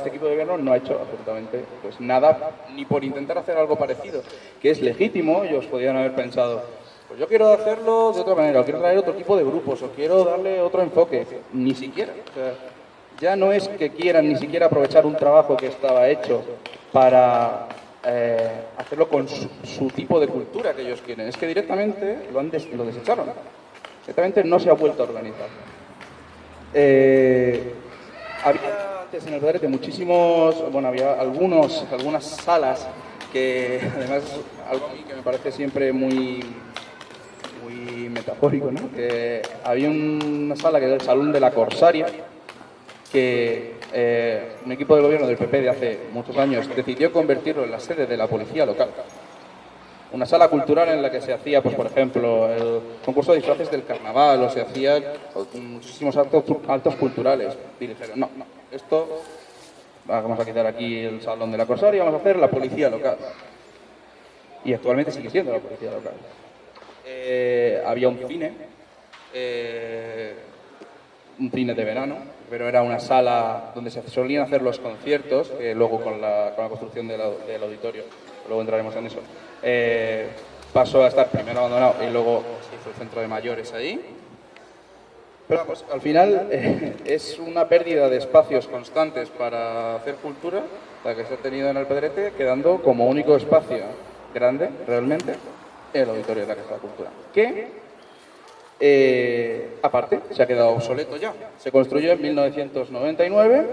equipo de gobierno no ha hecho absolutamente pues, nada, ni por intentar hacer algo parecido, que es legítimo. Ellos podían haber pensado, pues yo quiero hacerlo de otra manera, o quiero traer otro tipo de grupos, o quiero darle otro enfoque. Ni siquiera. O sea, ya no es que quieran ni siquiera aprovechar un trabajo que estaba hecho para hacerlo con su tipo de cultura que ellos quieren. Es que directamente lo desecharon. Directamente no se ha vuelto a organizar. Había antes en el Alpedrete había algunas salas que además algo a mí que me parece siempre muy metafórico, ¿no? Que había una sala que era el Salón de la Corsaria, que un equipo de gobierno del PP de hace muchos años decidió convertirlo en la sede de la policía local. Una sala cultural en la que se hacía, pues por ejemplo, el concurso de disfraces del carnaval, o se hacían muchísimos actos culturales. Y dijeron, no, esto vamos a quitar aquí el Salón de la Corsaria, vamos a hacer la policía local. Y actualmente sigue siendo la policía local. Había un cine de verano, pero era una sala donde se solían hacer los conciertos, que luego con la construcción del auditorio, luego entraremos en eso, pasó a estar primero abandonado y luego se hizo el centro de mayores ahí. Pero vamos, al final es una pérdida de espacios constantes para hacer cultura, la que se ha tenido en Alpedrete, quedando como único espacio grande, realmente, el auditorio de la Casa de la Cultura. Que, aparte, se ha quedado obsoleto ya. Se construyó en 1999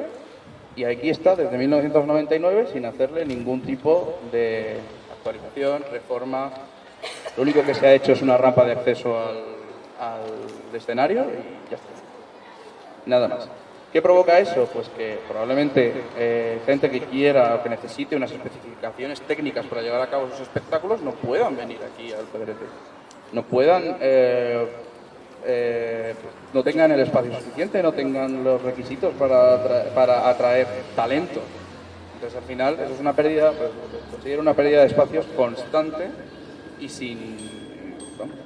y aquí está desde 1999 sin hacerle ningún tipo de actualización, reforma. Lo único que se ha hecho es una rampa de acceso al escenario y ya está. Nada más. ¿Qué provoca eso? Pues que probablemente gente que quiera o que necesite unas especificaciones técnicas para llevar a cabo sus espectáculos no puedan venir aquí al Alpedrete. No puedan, no tengan el espacio suficiente, no tengan los requisitos para atraer talento. Entonces al final eso es una pérdida, pues, considero una pérdida de espacios constante y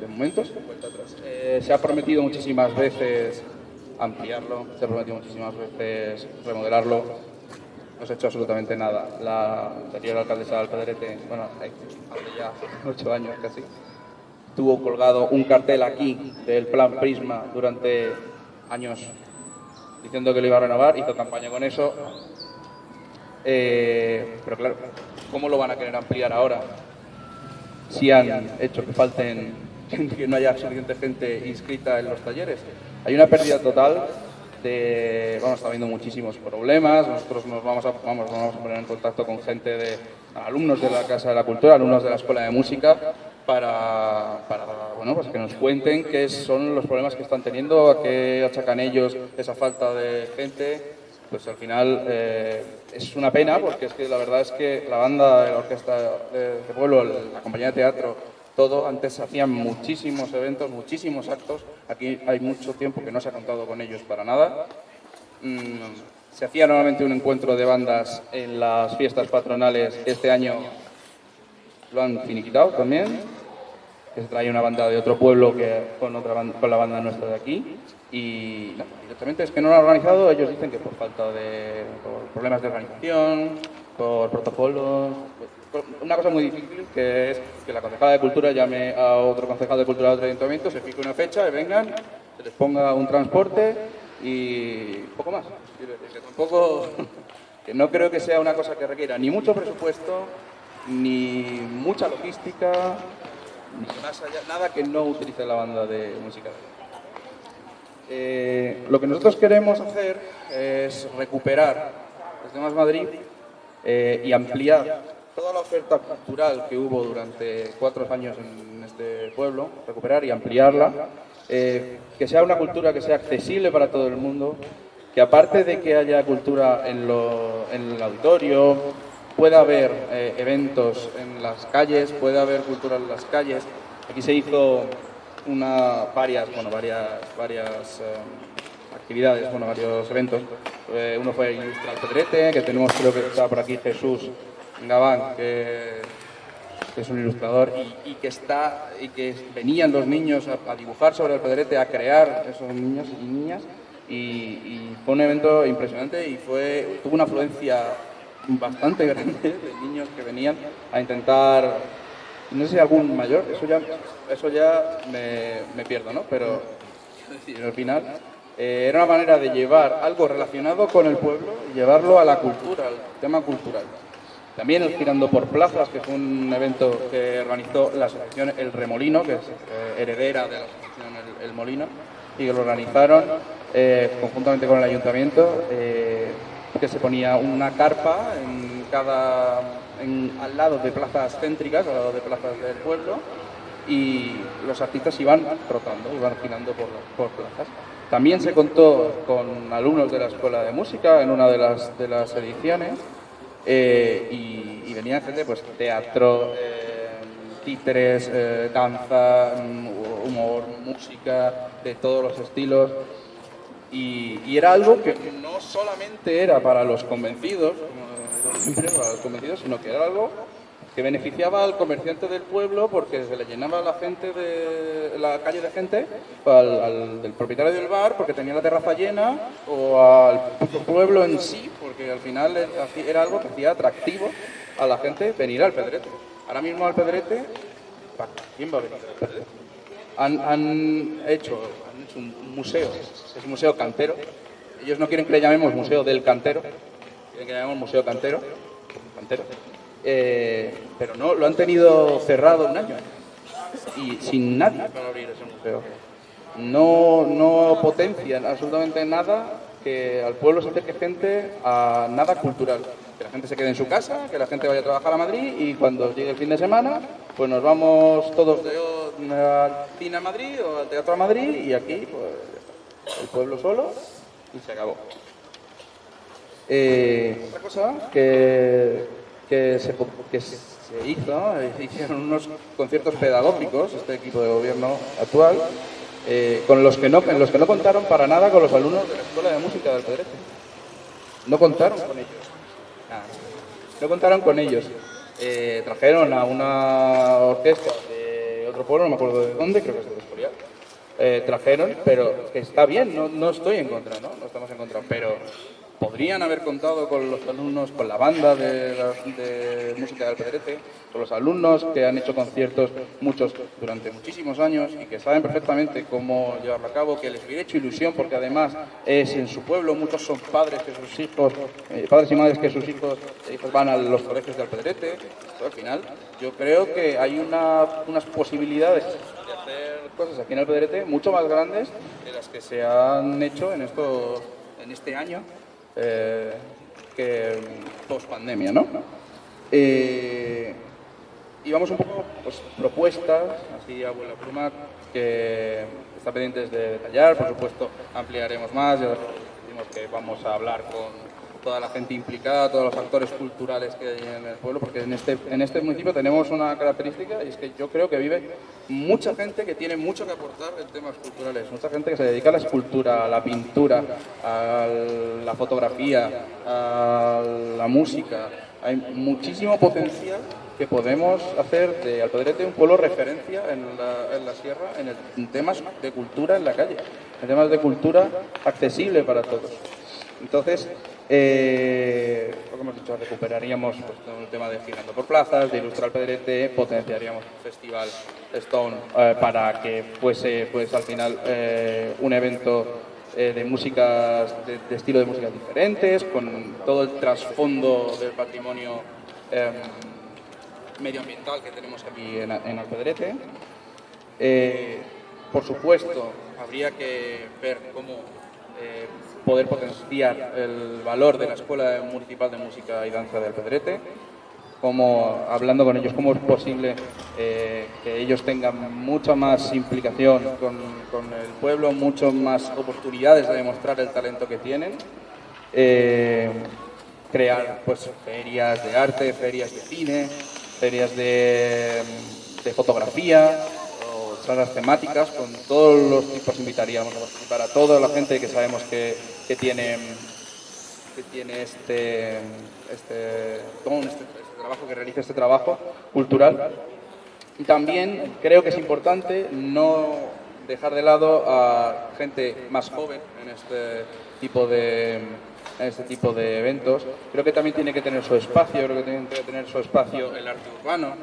de momento sin vuelta atrás. Se ha prometido muchísimas veces ampliarlo, se ha prometido muchísimas veces remodelarlo, no se ha hecho absolutamente nada. La anterior alcaldesa de Alpedrete, hace ya 8 años casi, tuvo colgado un cartel aquí del Plan Prisma durante años diciendo que lo iba a renovar, hizo campaña con eso, pero claro, ¿cómo lo van a querer ampliar ahora si han hecho que no haya suficiente gente inscrita en los talleres? Hay una pérdida total está habiendo muchísimos problemas. Nosotros nos vamos a poner en contacto con gente alumnos de la Casa de la Cultura, alumnos de la Escuela de Música, para pues que nos cuenten qué son los problemas que están teniendo, a qué achacan ellos esa falta de gente. Pues al final es una pena, porque es que la verdad es que la banda, la orquesta de pueblo, la compañía de teatro, todo, antes hacían muchísimos eventos, muchísimos actos. Aquí hay mucho tiempo que no se ha contado con ellos para nada. Se hacía normalmente un encuentro de bandas en las fiestas patronales. Este año lo han finiquitado también. Se trae una banda de otro pueblo con la banda nuestra de aquí. Y directamente es que no lo han organizado. Ellos dicen que por problemas de organización, por protocolos. Una cosa muy difícil, que es que la concejala de Cultura llame a otro concejal de Cultura de otro ayuntamiento, se fije una fecha y vengan, se les ponga un transporte y poco más. Quiero decir que tampoco, que no creo que sea una cosa que requiera ni mucho presupuesto, ni mucha logística, ni más allá, nada que no utilice la banda de música. Lo que nosotros queremos hacer es recuperar desde Más Madrid y ampliar toda la oferta cultural que hubo durante 4 años en este pueblo, recuperar y ampliarla, que sea una cultura que sea accesible para todo el mundo, que aparte de que haya cultura en el auditorio, pueda haber eventos en las calles, pueda haber cultura en las calles. Aquí se hizo varias actividades, varios eventos. Uno fue Ilustra el Pedrete, que tenemos, creo que está por aquí Jesús Gabán, que es un ilustrador y que venían los niños a dibujar sobre el Pedrete, a crear esos niños y niñas, y fue un evento impresionante y tuvo una afluencia bastante grande de niños que venían a intentar, no sé si algún mayor, eso ya me pierdo, ¿no? Pero al final era una manera de llevar algo relacionado con el pueblo y llevarlo a la cultura, al tema cultural. También el Girando por Plazas, que fue un evento que organizó la asociación El Remolino, que es heredera de la asociación El Molino, y que lo organizaron conjuntamente con el ayuntamiento, que se ponía una carpa al lado de plazas céntricas, al lado de plazas del pueblo, y los artistas iban trotando, iban girando por plazas. También se contó con alumnos de la Escuela de Música en una de las ediciones, y venía gente, pues teatro, títeres, danza, humor, música, de todos los estilos. Y era algo que no solamente era para los convencidos, sino que era algo que beneficiaba al comerciante del pueblo, porque se le llenaba la calle de gente, del propietario del bar porque tenía la terraza llena, o al pueblo en sí, porque al final era algo que hacía atractivo a la gente venir al Pedrete. Ahora mismo al Pedrete, ¿quién va a venir al Pedrete? Han hecho un museo, es un museo cantero. Ellos no quieren que le llamemos Museo del Cantero, quieren que le llamemos Museo Cantero. Pero no, lo han tenido cerrado 1 año y sin nadie para abrir ese museo. No potencian absolutamente nada que al pueblo se acerque gente a nada cultural. Que la gente se quede en su casa, que la gente vaya a trabajar a Madrid y cuando llegue el fin de semana, pues nos vamos todos al cine a Madrid o al teatro a Madrid y aquí pues el pueblo solo y se acabó. Otra cosa que se hizo, ¿no? Hicieron unos conciertos pedagógicos, este equipo de gobierno actual, en los que no contaron para nada con los alumnos de la Escuela de Música del Pedrete. No contaron con ellos. No contaron con ellos. Trajeron a una orquesta de otro pueblo, no me acuerdo de dónde, creo que es de Escorial. Trajeron, pero que está bien, no estoy en contra, no estamos en contra, pero podrían haber contado con los alumnos, con la banda de música del Pedrete, con los alumnos que han hecho conciertos, muchos durante muchísimos años y que saben perfectamente cómo llevarlo a cabo, que les hubiera hecho ilusión porque además es en su pueblo, muchos son padres que sus hijos, padres y madres que sus hijos van a los colegios del Pedrete. Entonces, al final, yo creo que hay unas posibilidades de hacer cosas aquí en el Pedrete mucho más grandes de las que se han hecho en este año. Que post pandemia, ¿no? Y vamos un poco, pues, propuestas, así a vuela pluma, que está pendientes de detallar. Por supuesto, ampliaremos más. Ya decimos que vamos a hablar con toda la gente implicada, todos los actores culturales que hay en el pueblo, porque en este municipio tenemos una característica y es que yo creo que vive mucha gente que tiene mucho que aportar en temas culturales, mucha gente que se dedica a la escultura, a la pintura, a la fotografía, a la música. Hay muchísimo potencial que podemos hacer de Alpedrete un pueblo referencia en la sierra en temas de cultura en la calle, en temas de cultura accesible para todos. Entonces, lo que hemos dicho, recuperaríamos pues, todo el tema de Girando por Plazas, de Ilustra al Pedrete, potenciaríamos el Festival Stone para que fuese pues, al final un evento de músicas, de estilo de músicas diferentes, con todo el trasfondo del patrimonio medioambiental que tenemos aquí en Alpedrete. Por supuesto, habría que ver cómo poder potenciar el valor de la Escuela Municipal de Música y Danza de Alpedrete, como hablando con ellos, cómo es posible que ellos tengan mucha más implicación con el pueblo, muchas más oportunidades de demostrar el talento que tienen. Crear pues ferias de arte, ferias de cine, ferias de fotografía o salas temáticas, con todos los tipos invitaríamos a participar a toda la gente que sabemos que tiene este trabajo, que realiza este trabajo cultural. Y también creo que es importante no dejar de lado a gente más joven en este tipo de eventos. Creo que también tiene que tener su espacio, creo que tiene que tener su espacio el arte urbano.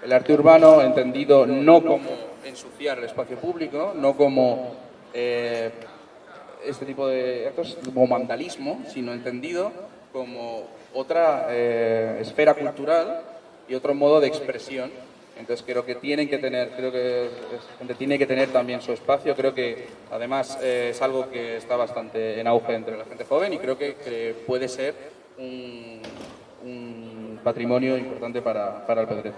El arte urbano entendido no como ensuciar el espacio público, no como este tipo de actos como vandalismo, sino entendido como otra esfera cultural y otro modo de expresión. Entonces creo que tiene que tener también su espacio. Creo que además es algo que está bastante en auge entre la gente joven y creo que puede ser un patrimonio importante para Alpedrete.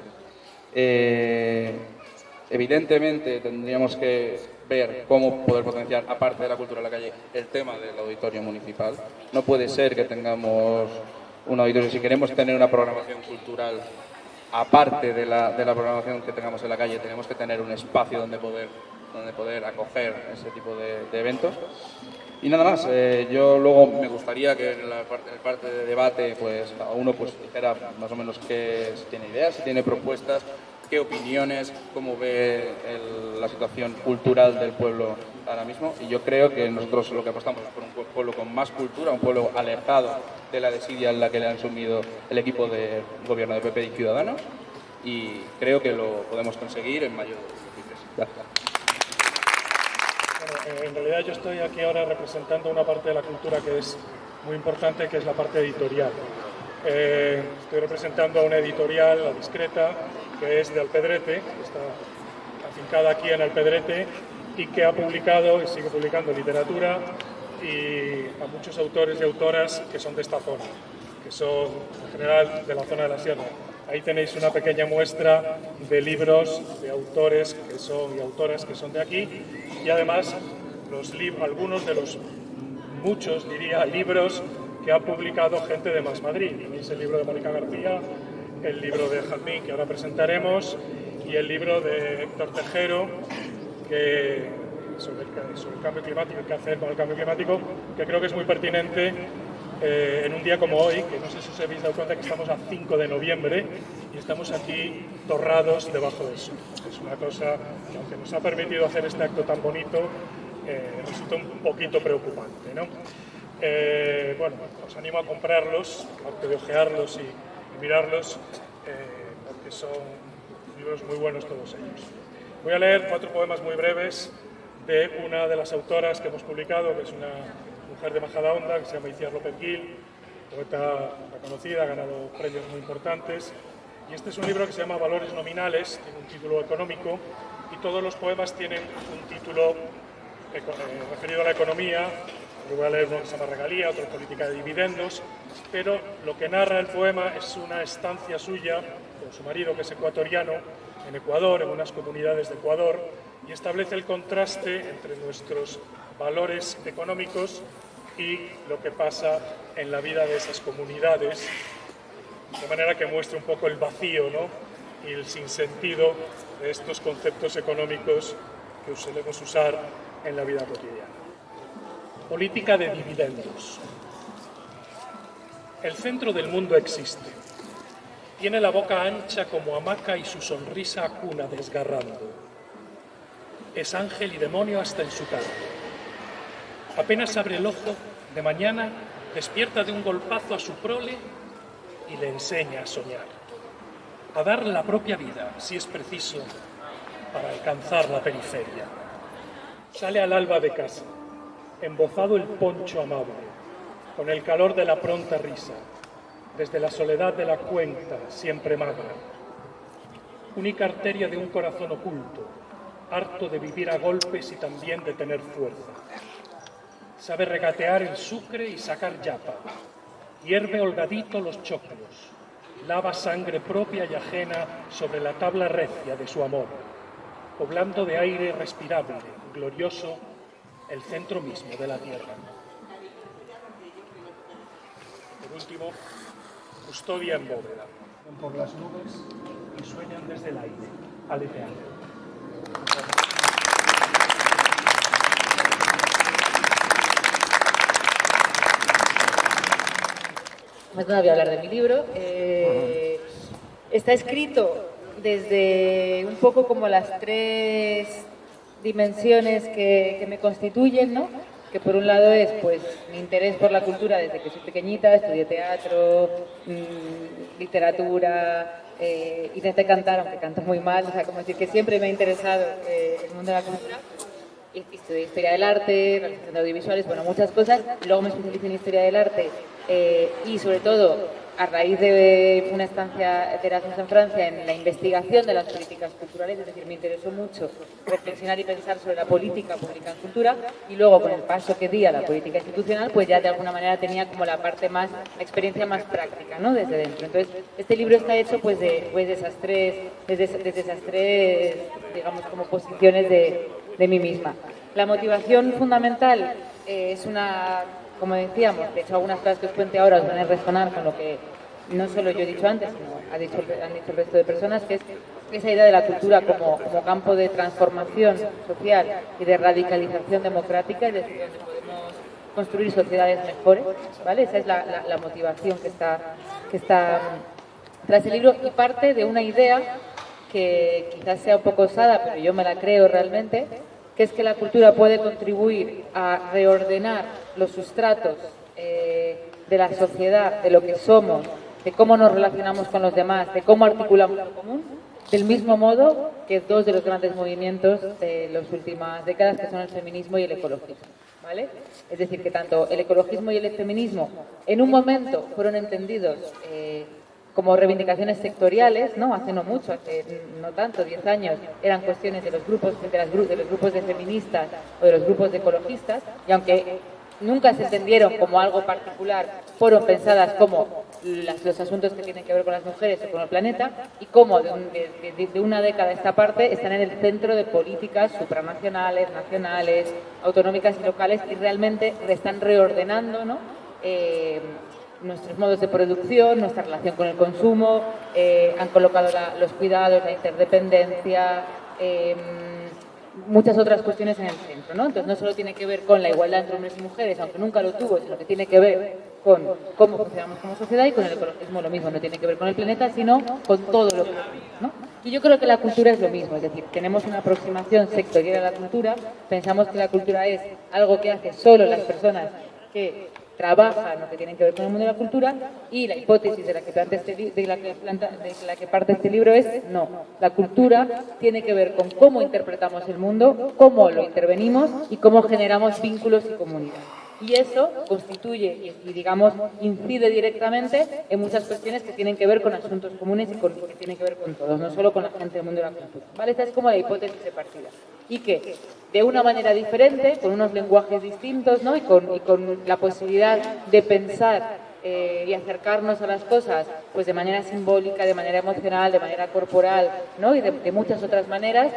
Evidentemente tendríamos que ver cómo poder potenciar, aparte de la cultura en la calle, el tema del auditorio municipal. No puede ser que tengamos un auditorio, si queremos tener una programación cultural aparte de la programación que tengamos en la calle, tenemos que tener un espacio donde poder acoger ese tipo de eventos. Y nada más, yo luego me gustaría que en la parte de debate pues a uno pues dijera más o menos qué, si tiene ideas, si tiene propuestas, qué opiniones, cómo ve la situación cultural del pueblo ahora mismo. Y yo creo que nosotros lo que apostamos es por un pueblo con más cultura, un pueblo alejado de la desidia en la que le han sumido el equipo de gobierno de PP y Ciudadanos. Y creo que lo podemos conseguir en mayo de 2023. Gracias. Bueno, en realidad yo estoy aquí ahora representando una parte de la cultura que es muy importante, que es la parte editorial. Estoy representando a una editorial, La Discreta, que es de Alpedrete, que está afincada aquí en Alpedrete y que ha publicado y sigue publicando literatura y a muchos autores y autoras que son de esta zona, que son en general de la zona de la sierra. Ahí tenéis una pequeña muestra de libros de autores y autoras que son de aquí y además algunos de los muchos, diría, libros que ha publicado gente de Más Madrid. Tenéis el libro de Mónica García, el libro de Jazmín, que ahora presentaremos, y el libro de Héctor Tejero, sobre el cambio climático, qué hacer con el cambio climático, que creo que es muy pertinente en un día como hoy, que no sé si os habéis dado cuenta que estamos a 5 de noviembre y estamos aquí torrados debajo del sol. Es una cosa que, aunque nos ha permitido hacer este acto tan bonito, resulta un poquito preocupante, ¿no? Bueno, os animo a comprarlos, aparte de ojearlos y mirarlos, porque son libros muy buenos todos ellos. Voy a leer 4 poemas muy breves de una de las autoras que hemos publicado, que es una mujer de Majadahonda, que se llama Itziar López Gil, poeta reconocida, ha ganado premios muy importantes. Y este es un libro que se llama Valores Nominales, tiene un título económico, y todos los poemas tienen un título referido a la economía. Yo voy a leer uno que se llama Regalía, otro Política de Dividendos, pero lo que narra el poema es una estancia suya con su marido, que es ecuatoriano, en Ecuador, en unas comunidades de Ecuador, y establece el contraste entre nuestros valores económicos y lo que pasa en la vida de esas comunidades, de manera que muestra un poco el vacío, ¿no?, y el sinsentido de estos conceptos económicos que solemos usar en la vida cotidiana. Política de dividendos. El centro del mundo existe. Tiene la boca ancha como hamaca y su sonrisa acuna desgarrando. Es ángel y demonio hasta en su cara. Apenas abre el ojo, de mañana despierta de un golpazo a su prole y le enseña a soñar, a dar la propia vida, si es preciso, para alcanzar la periferia. Sale al alba de casa, embozado el poncho amable, con el calor de la pronta risa, desde la soledad de la cuenta, siempre magra. Única arteria de un corazón oculto, harto de vivir a golpes y también de tener fuerza. Sabe regatear el sucre y sacar yapa, hierve holgadito los choclos, lava sangre propia y ajena sobre la tabla recia de su amor, poblando de aire respirable, glorioso, el centro mismo de la tierra. Por último, custodia en bóveda, por las nubes y sueñan desde el aire, aleteando. Más no voy a hablar de mi libro. Está escrito desde un poco como las tres dimensiones que me constituyen, ¿no? Que por un lado es pues mi interés por la cultura desde que soy pequeñita, estudié teatro, literatura, intenté cantar, aunque canto muy mal, o sea, como decir que siempre me ha interesado el mundo de la cultura. Estudié Historia del Arte, Realización de Audiovisuales, bueno, muchas cosas. Luego me especialicé en Historia del Arte y sobre todo a raíz de una estancia de Erasmus en Francia en la investigación de las políticas culturales, es decir, me interesó mucho reflexionar y pensar sobre la política pública en cultura y luego con el paso que di a la política institucional, pues ya de alguna manera tenía como la parte más, la experiencia más práctica, ¿no? Desde dentro. Entonces, este libro está hecho pues de esas tres, desde esas tres, digamos, como posiciones de mí misma. La motivación fundamental es una, como decíamos, de hecho algunas cosas que os cuente ahora os van a resonar con lo que no solo yo he dicho antes, sino han dicho el resto de personas, que es esa idea de la cultura como campo de transformación social y de radicalización democrática, es decir, donde podemos construir sociedades mejores, ¿vale? Esa es la motivación que está tras el libro y parte de una idea que quizás sea un poco osada, pero yo me la creo realmente, que es que la cultura puede contribuir a reordenar los sustratos de la sociedad, de lo que somos, de cómo nos relacionamos con los demás, de cómo articulamos lo común, del mismo modo que dos de los grandes movimientos de las últimas décadas, que son el feminismo y el ecologismo, ¿vale? Es decir, que tanto el ecologismo y el feminismo en un momento fueron entendidos como reivindicaciones sectoriales, ¿no? Hace no mucho, hace no tanto, 10 años, eran cuestiones de los grupos de feministas o de los grupos de ecologistas, y aunque nunca se entendieron como algo particular, fueron pensadas como los asuntos que tienen que ver con las mujeres o con el planeta, y como de una década a esta parte están en el centro de políticas supranacionales, nacionales, autonómicas y locales, y realmente están reordenando, ¿no? Nuestros modos de producción, nuestra relación con el consumo, han colocado los cuidados, la interdependencia, muchas otras cuestiones en el centro, ¿no? Entonces no solo tiene que ver con la igualdad entre hombres y mujeres, aunque nunca lo tuvo, sino que tiene que ver con cómo funcionamos como sociedad, y con el ecologismo lo mismo, no tiene que ver con el planeta, sino con todo lo que vivimos, ¿no? Y yo creo que la cultura es lo mismo, es decir, tenemos una aproximación sectorial a la cultura, pensamos que la cultura es algo que hace solo las personas que trabajan lo que tienen que ver con el mundo de la cultura, y la hipótesis de la que parte este libro es no, la cultura tiene que ver con cómo interpretamos el mundo, cómo lo intervenimos y cómo generamos vínculos y comunidad. Y eso constituye y digamos, incide directamente en muchas cuestiones que tienen que ver con asuntos comunes y que tienen que ver con todos, no solo con la gente del mundo de la cultura, ¿vale? Esta es como la hipótesis de partida. Y que de una manera diferente, con unos lenguajes distintos, ¿no? y con la posibilidad de pensar y acercarnos a las cosas pues de manera simbólica, de manera emocional, de manera corporal, ¿no? Y de muchas otras maneras,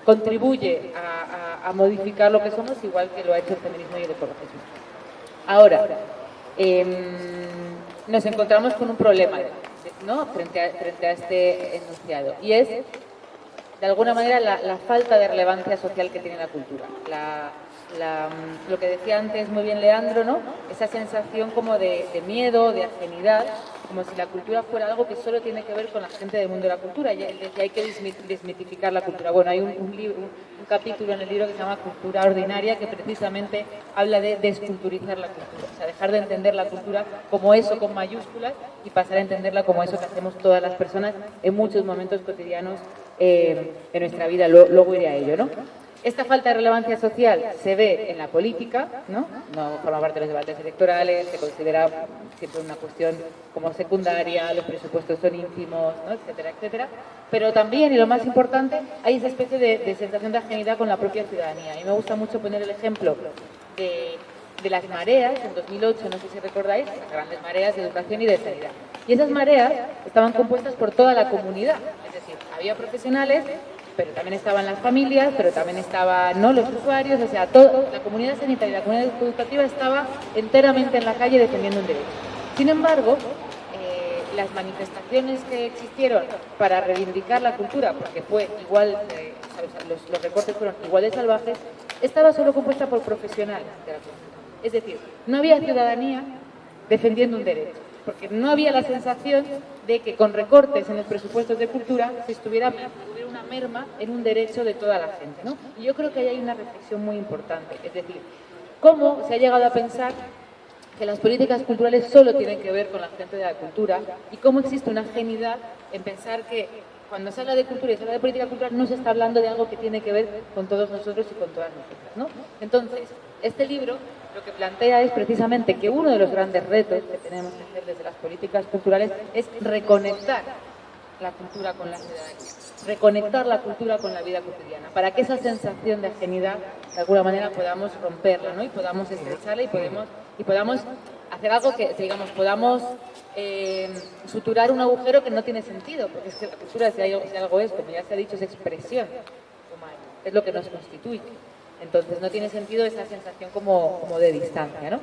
contribuye a modificar lo que somos, igual que lo ha hecho el feminismo y el ecologismo. Ahora, nos encontramos con un problema, ¿no? frente a este enunciado, y es de alguna manera la falta de relevancia social que tiene la cultura. Lo que decía antes muy bien Leandro, ¿no? Esa sensación como de miedo, de ajenidad, como si la cultura fuera algo que solo tiene que ver con la gente del mundo de la cultura, y él decía hay que desmitificar la cultura. Bueno, hay un capítulo en el libro que se llama Cultura Ordinaria, que precisamente habla de desculturizar la cultura, o sea, dejar de entender la cultura como eso con mayúsculas y pasar a entenderla como eso que hacemos todas las personas en muchos momentos cotidianos de nuestra vida. Luego iré a ello, ¿no? Esta falta de relevancia social se ve en la política, ¿no? No forma parte de los debates electorales, se considera siempre una cuestión como secundaria, los presupuestos son ínfimos, ¿no? Etcétera, etcétera. Pero también, y lo más importante, hay esa especie de sensación de ajenidad con la propia ciudadanía. A mí me gusta mucho poner el ejemplo de las mareas, en 2008, no sé si recordáis, las grandes mareas de educación y de sanidad. Y esas mareas estaban compuestas por toda la comunidad, es decir, había profesionales, pero también estaban las familias, pero también estaban los usuarios, o sea, toda la comunidad sanitaria y la comunidad educativa estaba enteramente en la calle defendiendo un derecho. Sin embargo, las manifestaciones que existieron para reivindicar la cultura, porque fue igual, los recortes fueron igual de salvajes, estaba solo compuesta por profesionales de la cultura. Es decir, no había ciudadanía defendiendo un derecho, porque no había la sensación de que con recortes en los presupuestos de cultura se hubiera una merma en un derecho de toda la gente, ¿no? Y yo creo que ahí hay una reflexión muy importante, es decir, cómo se ha llegado a pensar que las políticas culturales solo tienen que ver con la gente de la cultura y cómo existe una ajenidad en pensar que cuando se habla de cultura y se habla de política cultural no se está hablando de algo que tiene que ver con todos nosotros y con todas nosotras, ¿no? Entonces, este libro lo que plantea es precisamente que uno de los grandes retos que tenemos que hacer desde las políticas culturales es reconectar la cultura con la ciudadanía, reconectar la cultura con la vida cotidiana, para que esa sensación de ajenidad de alguna manera podamos romperla, ¿no? Y podamos estrecharla y podamos hacer algo que, digamos, podamos suturar un agujero que no tiene sentido, porque es que la cultura, si algo es, como ya se ha dicho, es expresión humana, es lo que nos constituye. Entonces no tiene sentido esa sensación como de distancia, ¿no?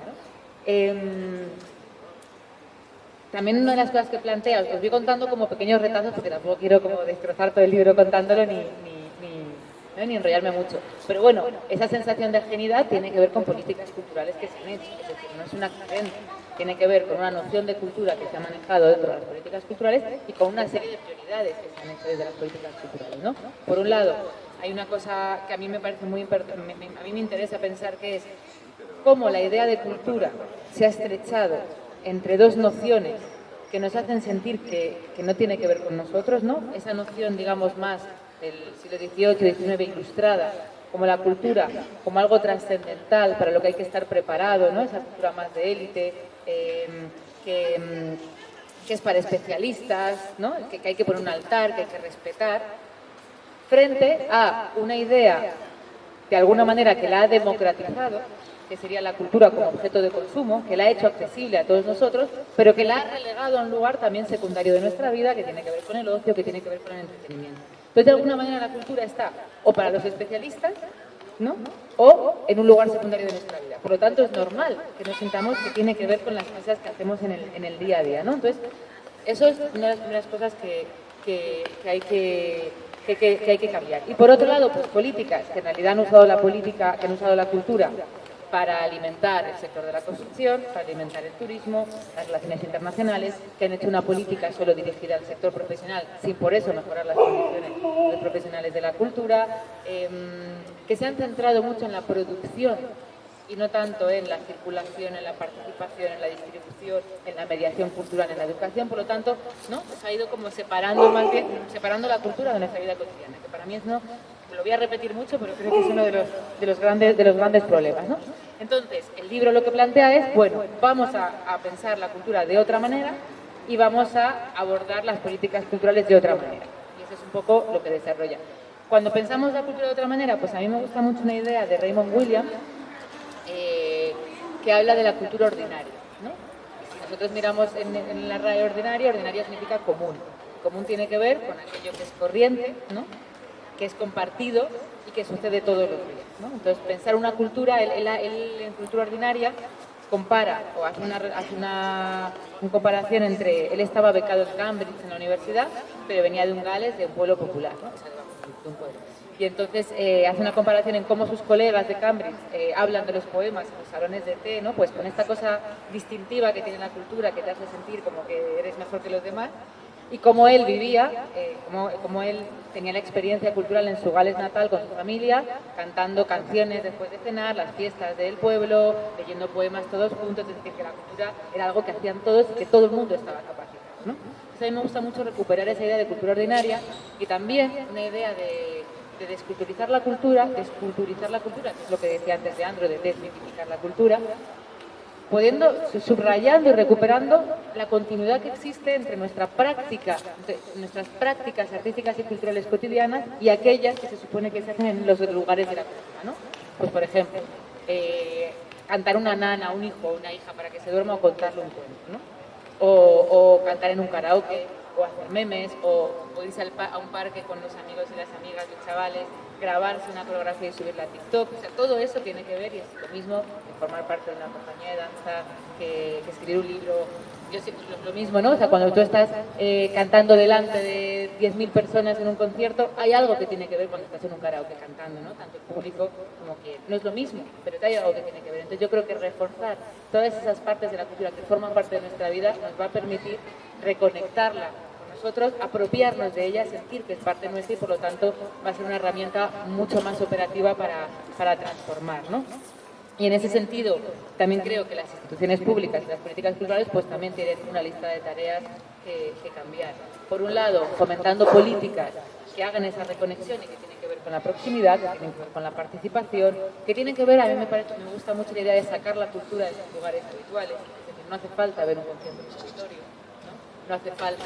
También una de las cosas que plantea, os voy contando como pequeños retazos, porque tampoco quiero como destrozar todo el libro contándolo ni enrollarme mucho. Pero bueno, esa sensación de ajenidad tiene que ver con políticas culturales que se han hecho, es decir, no es un accidente, tiene que ver con una noción de cultura que se ha manejado dentro de las políticas culturales y con una serie de prioridades que se han hecho desde las políticas culturales, ¿no? Por un lado, hay una cosa que a mí me parece muy importante, a mí me interesa pensar, que es cómo la idea de cultura se ha estrechado entre dos nociones que nos hacen sentir que no tiene que ver con nosotros, ¿no? Esa noción, digamos, más del siglo XVIII, XIX ilustrada, como la cultura, como algo trascendental para lo que hay que estar preparado, ¿no? Esa cultura más de élite, que es para especialistas, ¿no? Que hay que poner un altar, que hay que respetar, frente a una idea, de alguna manera, que la ha democratizado, que sería la cultura como objeto de consumo, que la ha hecho accesible a todos nosotros, pero que la ha relegado a un lugar también secundario de nuestra vida, que tiene que ver con el ocio, que tiene que ver con el entretenimiento. Entonces, de alguna manera, la cultura está o para los especialistas, ¿no? O en un lugar secundario de nuestra vida. Por lo tanto, es normal que nos sintamos que tiene que ver con las cosas que hacemos en el día a día, ¿no? Entonces, eso es una de las primeras cosas que hay que cambiar. Y por otro lado, pues políticas que en realidad han usado la política, que han usado la cultura para alimentar el sector de la construcción, para alimentar el turismo, las relaciones internacionales, que han hecho una política solo dirigida al sector profesional, sin por eso mejorar las condiciones de los profesionales de la cultura, que se han centrado mucho en la producción y no tanto en la circulación, en la participación, en la distribución, en la mediación cultural, en la educación. Por lo tanto, ¿no? Se ha ido como separando la cultura de nuestra vida cotidiana, que para mí es, no, lo voy a repetir mucho, pero creo que es uno de los grandes problemas, ¿no? Entonces, el libro lo que plantea es, bueno, vamos a pensar la cultura de otra manera y vamos a abordar las políticas culturales de otra manera. Y eso es un poco lo que desarrolla. Cuando pensamos la cultura de otra manera, pues a mí me gusta mucho una idea de Raymond Williams, que habla de la cultura ordinaria, ¿no? Y si nosotros miramos en la RAE ordinaria significa común. Común tiene que ver con aquello que es corriente, ¿no? Que es compartido y que sucede todos los días, ¿no? Entonces, pensar una cultura, él en cultura ordinaria compara o hace una comparación entre, él estaba becado en Cambridge en la universidad, pero venía de un Gales, de un pueblo popular, ¿no? O sea, de un pueblo. Y entonces hace una comparación en cómo sus colegas de Cambridge hablan de los poemas en los salones de té, ¿no? Pues con esta cosa distintiva que tiene la cultura, que te hace sentir como que eres mejor que los demás, y cómo él vivía, cómo él tenía la experiencia cultural en su Gales natal con su familia, cantando canciones después de cenar, las fiestas del pueblo, leyendo poemas todos juntos, es decir, que la cultura era algo que hacían todos y que todo el mundo estaba capacitado, ¿no? Entonces a mí me gusta mucho recuperar esa idea de cultura ordinaria y también una idea de desculturizar la cultura, que es lo que decía antes de Andro, de desmitificar la cultura, subrayando y recuperando la continuidad que existe entre nuestras prácticas artísticas y culturales cotidianas y aquellas que se supone que se hacen en los lugares de la cultura, ¿no? Pues por ejemplo, cantar una nana a un hijo o una hija para que se duerma o contarle un cuento, ¿no? O cantar en un karaoke, o hacer memes, o irse a un parque con los amigos y las amigas, los chavales, grabarse una coreografía y subirla a TikTok. O sea, todo eso tiene que ver, y es lo mismo que formar parte de una compañía de danza, que escribir un libro. Yo sé que es lo mismo, ¿no? O sea, cuando tú estás cantando delante de 10.000 personas en un concierto, hay algo que tiene que ver cuando estás en un karaoke cantando, ¿no? Tanto el público como que no es lo mismo, pero hay algo que tiene que ver. Entonces yo creo que reforzar todas esas partes de la cultura que forman parte de nuestra vida nos va a permitir reconectarla con nosotros, apropiarnos de ella, sentir que es parte nuestra y por lo tanto va a ser una herramienta mucho más operativa para transformar, ¿no? Y en ese sentido también creo que las instituciones públicas y las políticas culturales pues también tienen una lista de tareas que cambiar. Por un lado, fomentando políticas que hagan esa reconexión y que tienen que ver con la proximidad, que tienen que ver con la participación, que tienen que ver, a mí me gusta mucho la idea de sacar la cultura de sus lugares habituales, es decir, no hace falta ver un concierto en un auditorio, no hace falta,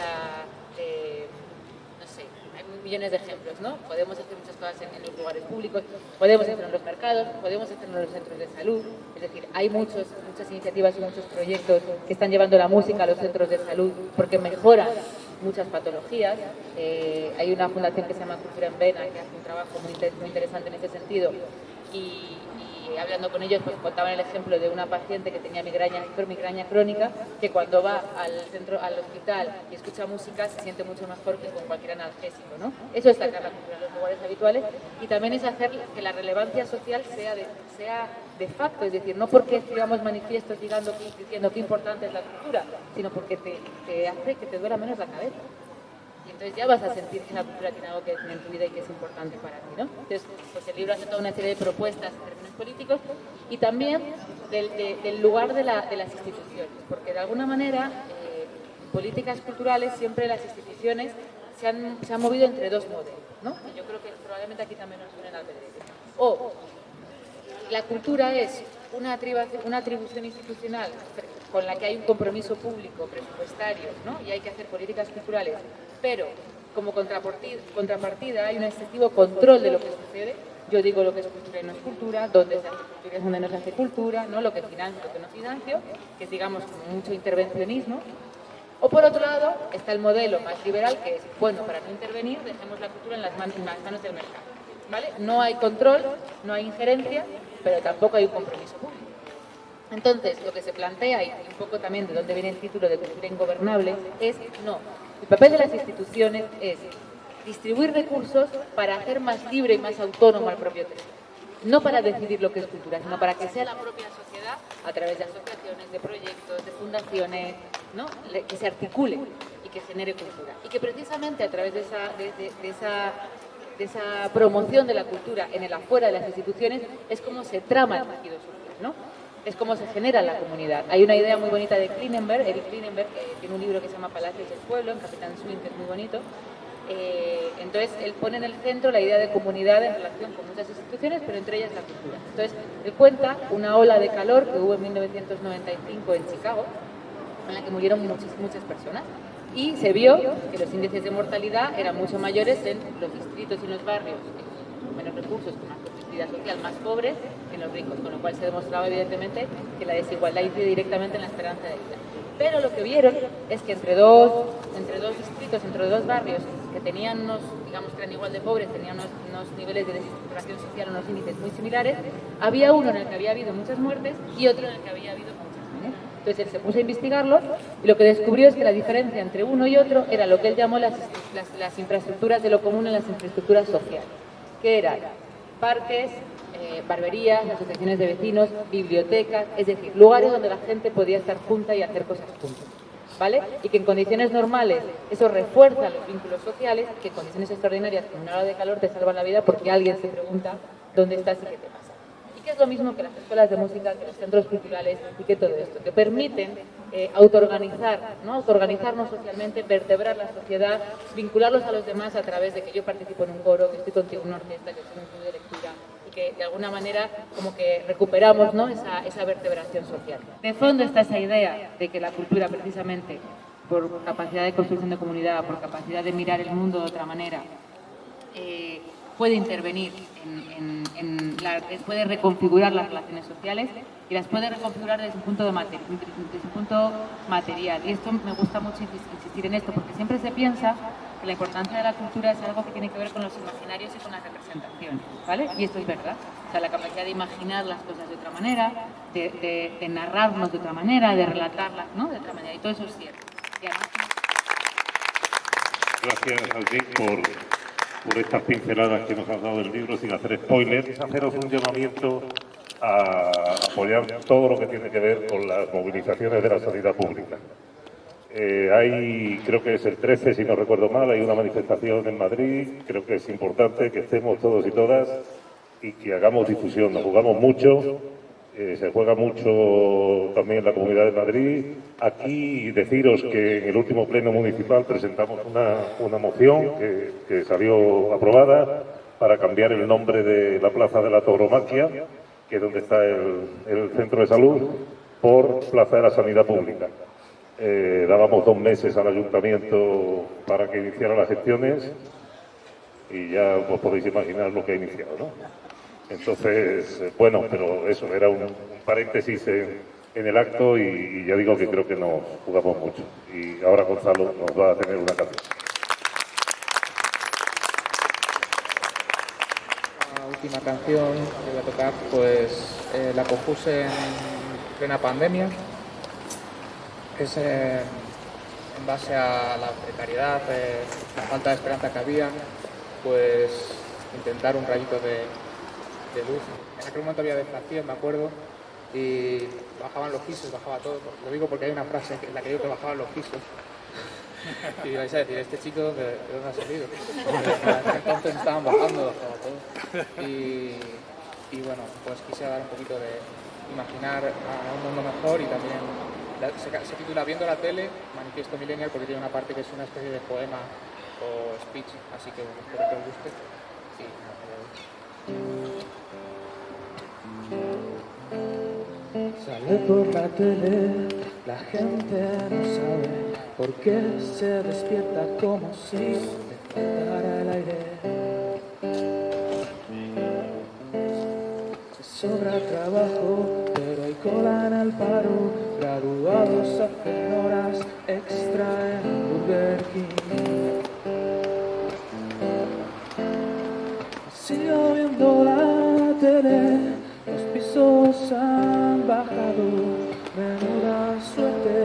no sé, hay millones de ejemplos, ¿no? Podemos hacer muchas cosas en los lugares públicos, podemos hacerlo en los mercados, podemos hacerlo en los centros de salud, es decir, hay muchas iniciativas y muchos proyectos que están llevando la música a los centros de salud porque mejoran muchas patologías. Hay una fundación que se llama Cultura en Vena que hace un trabajo muy interesante en ese sentido y hablando con ellos pues contaban el ejemplo de una paciente que tenía migraña crónica, que cuando va al hospital y escucha música se siente mucho mejor que con cualquier analgésico, ¿no? Eso es sacar la cultura de los lugares habituales y también es hacer que la relevancia social sea de facto, es decir, no porque escribamos manifiestos diciendo qué importante es la cultura, sino porque te hace que te duela menos la cabeza. Y entonces ya vas a sentir que la cultura tiene algo que decir en tu vida y que es importante para ti, ¿no? Entonces, pues el libro hace toda una serie de propuestas en términos políticos y también del lugar de las instituciones, porque de alguna manera, en políticas culturales siempre las instituciones se han movido entre dos modelos, ¿no? Y yo creo que probablemente aquí también nos unen al albedrío. O la cultura es una atribución institucional con la que hay un compromiso público, presupuestario, ¿no? Y hay que hacer políticas culturales, pero como contrapartida hay un excesivo control de lo que sucede. Yo digo lo que es cultura y no es cultura, dónde se hace cultura y dónde no se hace cultura, ¿no? Lo que financio, lo que no financio, que es, digamos, como mucho intervencionismo. O por otro lado, está el modelo más liberal, que es, bueno, para no intervenir, dejemos la cultura en las manos del mercado, ¿vale? No hay control, no hay injerencia, pero tampoco hay un compromiso público. Entonces, lo que se plantea, y un poco también de dónde viene el título de cultura ingobernable, es no. El papel de las instituciones es distribuir recursos para hacer más libre y más autónomo al propio territorio. No para decidir lo que es cultura, sino para que sea la propia sociedad, a través de asociaciones, de proyectos, de fundaciones, ¿no? Que se articule y que genere cultura. Y que precisamente a través de esa promoción de la cultura en el afuera de las instituciones es como se trama el tejido social, ¿no? Es como se genera la comunidad. Hay una idea muy bonita de Eric Klinenberg, que tiene un libro que se llama Palacios del Pueblo, en Capitán Swing, que es muy bonito. Entonces, él pone en el centro la idea de comunidad en relación con muchas instituciones, pero entre ellas la cultura. Entonces, él cuenta una ola de calor que hubo en 1995 en Chicago, en la que murieron muchas personas. Y se vio que los índices de mortalidad eran mucho mayores en los distritos y los barrios con menos recursos, con más conflictividad social, más pobres, que en los ricos, con lo cual se demostraba evidentemente que la desigualdad incide directamente en la esperanza de vida. Pero lo que vieron es que entre dos distritos, entre dos barrios que tenían digamos que eran igual de pobres, tenían unos niveles de desestructuración social, unos índices muy similares, había uno en el que había habido muchas muertes y otro en el que había habido muchas menos. Entonces él se puso a investigarlo y lo que descubrió es que la diferencia entre uno y otro era lo que él llamó las infraestructuras de lo común en las infraestructuras sociales. que eran parques, barberías, asociaciones de vecinos, bibliotecas, es decir, lugares donde la gente podía estar junta y hacer cosas juntas, ¿vale? Y que en condiciones normales eso refuerza los vínculos sociales, que en condiciones extraordinarias, como una hora de calor, te salvan la vida porque alguien se pregunta dónde estás y qué te pasa. Y que es lo mismo que las escuelas de música, que los centros culturales y que todo esto, que permiten autoorganizar, ¿no? Autoorganizarnos socialmente, vertebrar la sociedad, vincularlos a los demás a través de que yo participo en un coro, que estoy contigo en una orquesta, que estoy en un club de lectura, y que de alguna manera como que recuperamos, ¿no? esa vertebración social. De fondo está esa idea de que la cultura, precisamente por capacidad de construcción de comunidad, por capacidad de mirar el mundo de otra manera, puede intervenir puede reconfigurar las relaciones sociales y las puede reconfigurar desde un punto material. Y esto me gusta mucho insistir en esto, porque siempre se piensa que la importancia de la cultura es algo que tiene que ver con los imaginarios y con las representaciones, ¿vale? Y esto es verdad. O sea, la capacidad de imaginar las cosas de otra manera, de narrarnos de otra manera, de relatarlas, ¿no? De otra manera. Y todo eso es cierto. Y además... Gracias, Alvin, por estas pinceladas que nos has dado del libro, sin hacer spoilers. Haceros un llamamiento a apoyar todo lo que tiene que ver con las movilizaciones de la sanidad pública. Creo que es el 13, si no recuerdo mal, hay una manifestación en Madrid. Creo que es importante que estemos todos y todas y que hagamos difusión. Nos jugamos mucho, se juega mucho también en la Comunidad de Madrid. Aquí deciros que en el último pleno municipal presentamos una moción que salió aprobada para cambiar el nombre de la Plaza de la Tauromaquia, que es donde está el centro de salud, por Plaza de la Sanidad Pública. Dábamos 2 meses al ayuntamiento para que iniciara las gestiones y ya os podéis imaginar lo que ha iniciado, ¿no? Entonces, bueno, pero eso era un paréntesis en el acto y ya digo que creo que nos jugamos mucho. Y ahora Gonzalo nos va a tener una canción. La última canción que voy a tocar, pues la compuse en plena pandemia. Es en base a la precariedad, la falta de esperanza que había, pues intentar un rayito de luz. En aquel momento había deflación, me acuerdo, y bajaban los pisos, bajaba todo. Lo digo porque hay una frase en la que digo que bajaban los pisos. Y vais a decir, ¿este chico de dónde ha salido? Entonces estaban bajando, bajaba todo. Y bueno, pues quise dar un poquito de imaginar a un mundo mejor y también se titula Viendo la tele, Manifiesto Millennial, porque tiene una parte que es una especie de poema o speech, así que bueno, espero que os guste. Sale por la tele, la gente no sabe por qué se despierta como si le faltara el aire. Sobra trabajo, pero hay cola en el paro. Graduados hacen horas extra en Burger King. Sigo viendo la tele, los pisos han bajado, menuda suerte.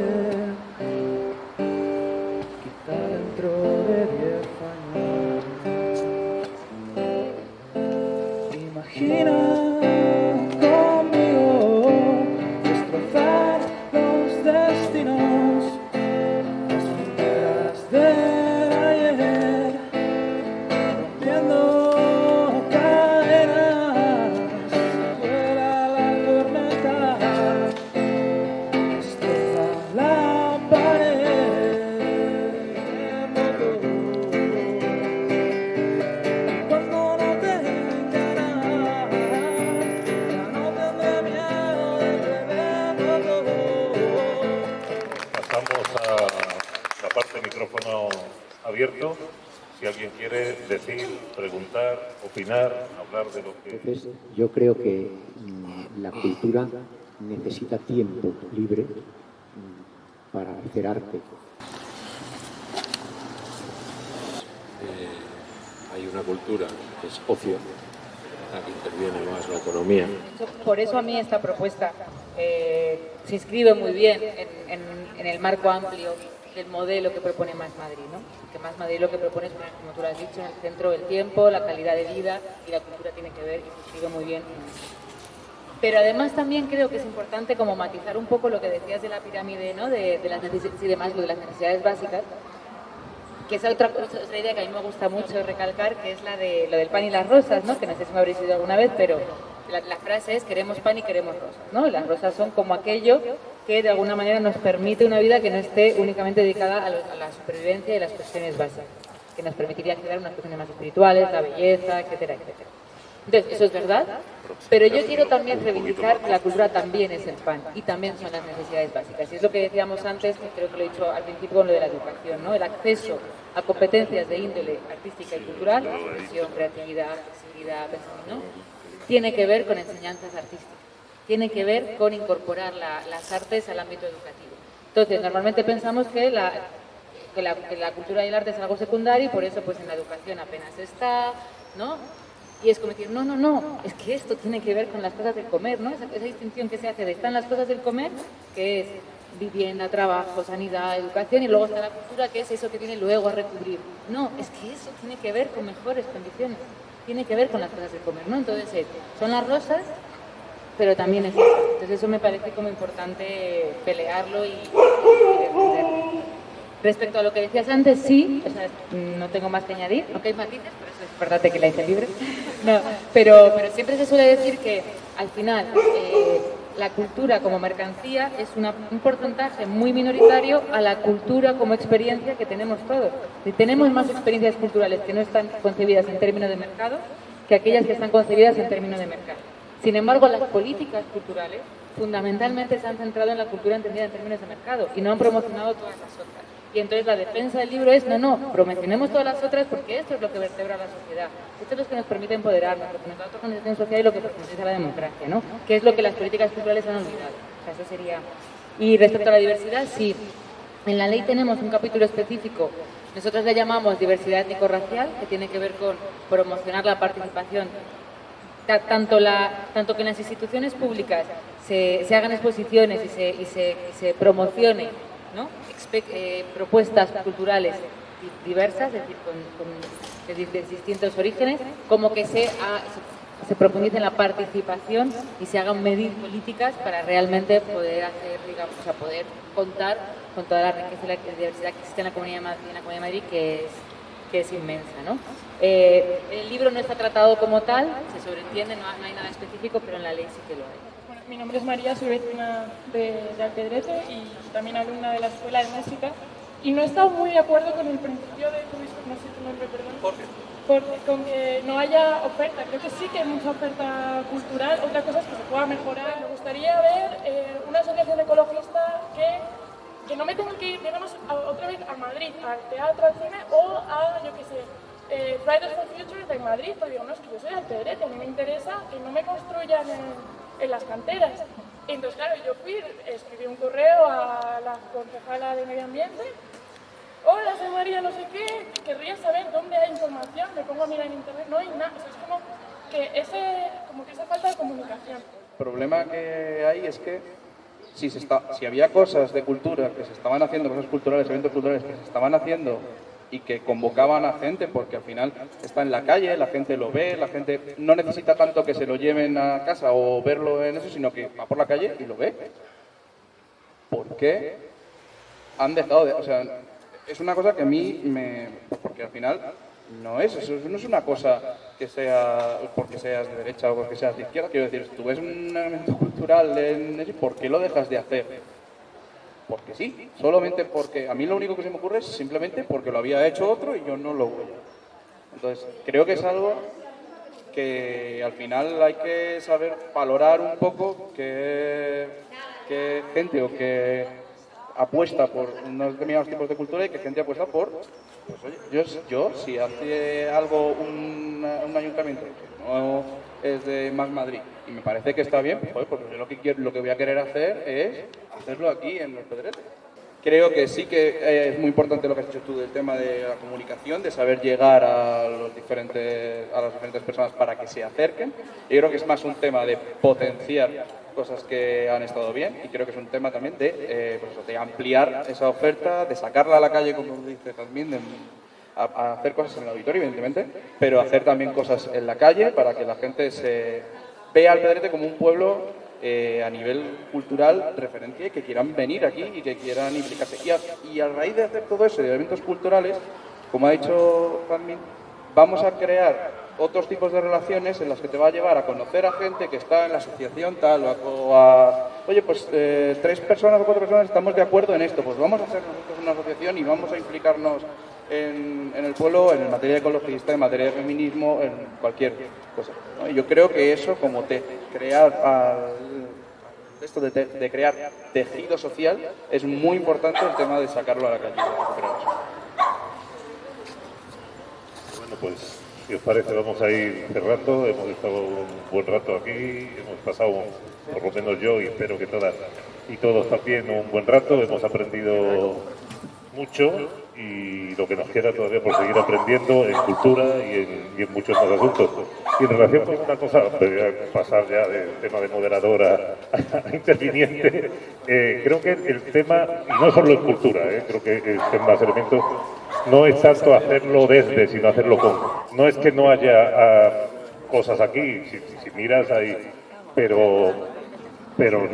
Quizá dentro de 10 años. Imagina abierto. Si alguien quiere decir, preguntar, opinar, hablar de lo que... Entonces, yo creo que la cultura necesita tiempo libre para hacer arte. Hay una cultura que es ocio, la que interviene más la economía. Por eso a mí esta propuesta se inscribe muy bien en el marco amplio del modelo que propone Más Madrid, ¿no? Que Más Madrid lo que propone es poner, como tú lo has dicho, en el centro el tiempo, la calidad de vida, y la cultura tiene que ver, y se escribe muy bien en eso. Pero además también creo que es importante como matizar un poco lo que decías de la pirámide, ¿no? de las necesidades y demás, lo de las necesidades básicas, que es otra idea que a mí me gusta mucho recalcar, que es lo del pan y las rosas, ¿no? Que no sé si me habréis oído alguna vez, pero la frase es queremos pan y queremos rosas, ¿no? Las rosas son como aquello que de alguna manera nos permite una vida que no esté únicamente dedicada a la supervivencia y las cuestiones básicas, que nos permitiría acceder a unas cuestiones más espirituales, la belleza, etcétera, etcétera. Entonces, eso es verdad, pero yo quiero también reivindicar que la cultura también es el pan y también son las necesidades básicas. Y es lo que decíamos antes, que creo que lo he dicho al principio con lo de la educación, ¿no? El acceso a competencias de índole artística y cultural, expresión, creatividad, flexibilidad, pensamiento, ¿no? Tiene que ver con enseñanzas artísticas, tiene que ver con incorporar las artes al ámbito educativo. Entonces, normalmente pensamos que la cultura y el arte es algo secundario y por eso pues en la educación apenas está, ¿no? Y es como decir, no, es que esto tiene que ver con las cosas del comer, ¿no? Esa distinción que se hace de están las cosas del comer, que es vivienda, trabajo, sanidad, educación, y luego está la cultura, que es eso que tiene luego a recubrir. No, es que eso tiene que ver con mejores condiciones, tiene que ver con las cosas del comer, ¿no? Entonces, son las pero también es eso. Entonces eso me parece como importante pelearlo y defenderlo. Respecto a lo que decías antes, sí, o sea, no tengo más que añadir, aunque hay matices, por eso es verdad que la hice libre. No, pero siempre se suele decir que al final la cultura como mercancía es un porcentaje muy minoritario a la cultura como experiencia que tenemos todos. Si tenemos más experiencias culturales que no están concebidas en términos de mercado que aquellas que están concebidas en términos de mercado. Sin embargo, las políticas culturales fundamentalmente se han centrado en la cultura entendida en términos de mercado y no han promocionado todas las otras. Y entonces la defensa del libro es, no, promocionemos todas las otras porque esto es lo que vertebra la sociedad. Esto es lo que nos permite empoderarnos, lo que nos da otra organización social y lo que pertenece a la democracia, ¿no? Que es lo que las políticas culturales han olvidado. O sea, eso sería... Y respecto a la diversidad, sí. En la ley tenemos un capítulo específico, nosotros le llamamos diversidad étnico-racial, que tiene que ver con promocionar la participación, tanto que en las instituciones públicas se hagan exposiciones y se promocione, ¿no? Propuestas culturales diversas, es decir, de distintos orígenes, como que se profundice en la participación y se hagan medir políticas para realmente poder hacer, digamos, o sea, poder contar con toda la riqueza y la diversidad que existe en la Comunidad de Madrid, que es inmensa, ¿no? El libro no está tratado como tal, se sobreentiende, no hay nada específico, pero en la ley sí que lo hay. Bueno, mi nombre es María, soy vecina de Alpedrete y también alumna de la Escuela de Música. Y no he estado muy de acuerdo con el principio de tu discurso, no sé tu nombre, perdón. ¿Por qué? Con que no haya oferta. Creo que sí que hay mucha oferta cultural. Otra cosa es que se pueda mejorar. Me gustaría ver una asociación ecologista que no me tenga que ir, digamos, otra vez a Madrid, al teatro, al cine o a, yo qué sé, Fridays for Future de Madrid, porque digo, no, es que yo soy de Alpedrete, a mí me interesa que no me construyan en las canteras. Y entonces, claro, yo escribí un correo a la concejala de Medio Ambiente. Hola, soy María, no sé qué, querría saber dónde hay información, me pongo a mirar en internet, no hay nada, o sea, es como que esa falta de comunicación. El problema que hay es que si había cosas de cultura que se estaban haciendo, cosas culturales, eventos culturales que se estaban haciendo y que convocaban a gente, porque al final está en la calle, la gente lo ve, la gente no necesita tanto que se lo lleven a casa o verlo en eso, sino que va por la calle y lo ve. ¿Por qué han dejado de...? O sea, es una cosa que a mí porque al final eso no es una cosa que sea porque seas de derecha o porque seas de izquierda. Quiero decir, si tú ves un evento cultural en eso, ¿por qué lo dejas de hacer? Porque sí, solamente porque a mí lo único que se me ocurre es simplemente porque lo había hecho otro y yo no lo voy a. Entonces, creo que es algo que al final hay que saber valorar un poco qué gente o qué apuesta por unos determinados tipos de cultura y qué gente apuesta por, pues oye, yo si hace algo un ayuntamiento que no es de Más Madrid y me parece que está bien, pues yo lo que voy a querer hacer es hacerlo aquí en Alpedrete. Creo que sí que es muy importante lo que has dicho tú del tema de la comunicación, de saber llegar a las diferentes personas para que se acerquen. Y creo que es más un tema de potenciar cosas que han estado bien y creo que es un tema también de, de ampliar esa oferta, de sacarla a la calle, como dice Jazmín, a hacer cosas en el auditorio, evidentemente, pero hacer también cosas en la calle para que la gente se vea al Pedrete como un pueblo a nivel cultural referencia y que quieran venir aquí y que quieran implicarse. Y a raíz de hacer todo eso de eventos culturales, como ha dicho Jazmín, vamos a crear otros tipos de relaciones en las que te va a llevar a conocer a gente que está en la asociación tal oye, pues 3 personas o 4 personas estamos de acuerdo en esto, pues vamos a hacer nosotros una asociación y vamos a implicarnos en el pueblo, en materia ecologista, en materia de feminismo, en cualquier cosa, ¿no? Y yo creo que eso, como esto de crear tejido social, es muy importante el tema de sacarlo a la calle. Bueno, pues si os parece vamos a ir cerrando. Hemos estado un buen rato aquí, hemos pasado, por lo menos yo y espero que todas y todos también, un buen rato. Hemos aprendido mucho y lo que nos queda todavía por seguir aprendiendo en cultura y en muchos más asuntos. Y en relación con una cosa, voy a pasar ya del tema de moderadora a interviniente, creo que el tema, y no solo en cultura, creo que en más elementos, no es tanto hacerlo desde, sino hacerlo con. No es que no haya cosas aquí, si miras ahí, pero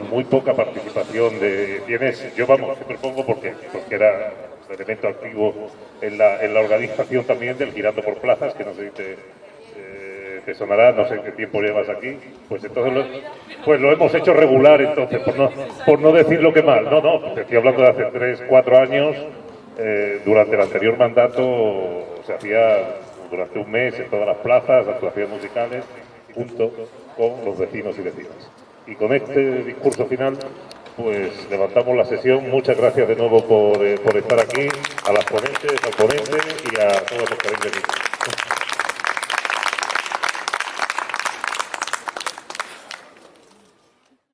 muy poca participación de bienes. Yo siempre pongo porque era un elemento activo en la organización también del Girando por Plazas, que no sé si te sonará, no sé qué tiempo llevas aquí, pues entonces lo hemos hecho regular, entonces, por no decir lo que mal. No, te estoy hablando de hace 3, 4 años. Durante el anterior mandato se hacía durante un mes en todas las plazas actuaciones musicales junto con los vecinos y vecinas. Y con este discurso final pues levantamos la sesión. Muchas gracias de nuevo por estar aquí, a las ponentes, al ponente y a todos los que habéis venido.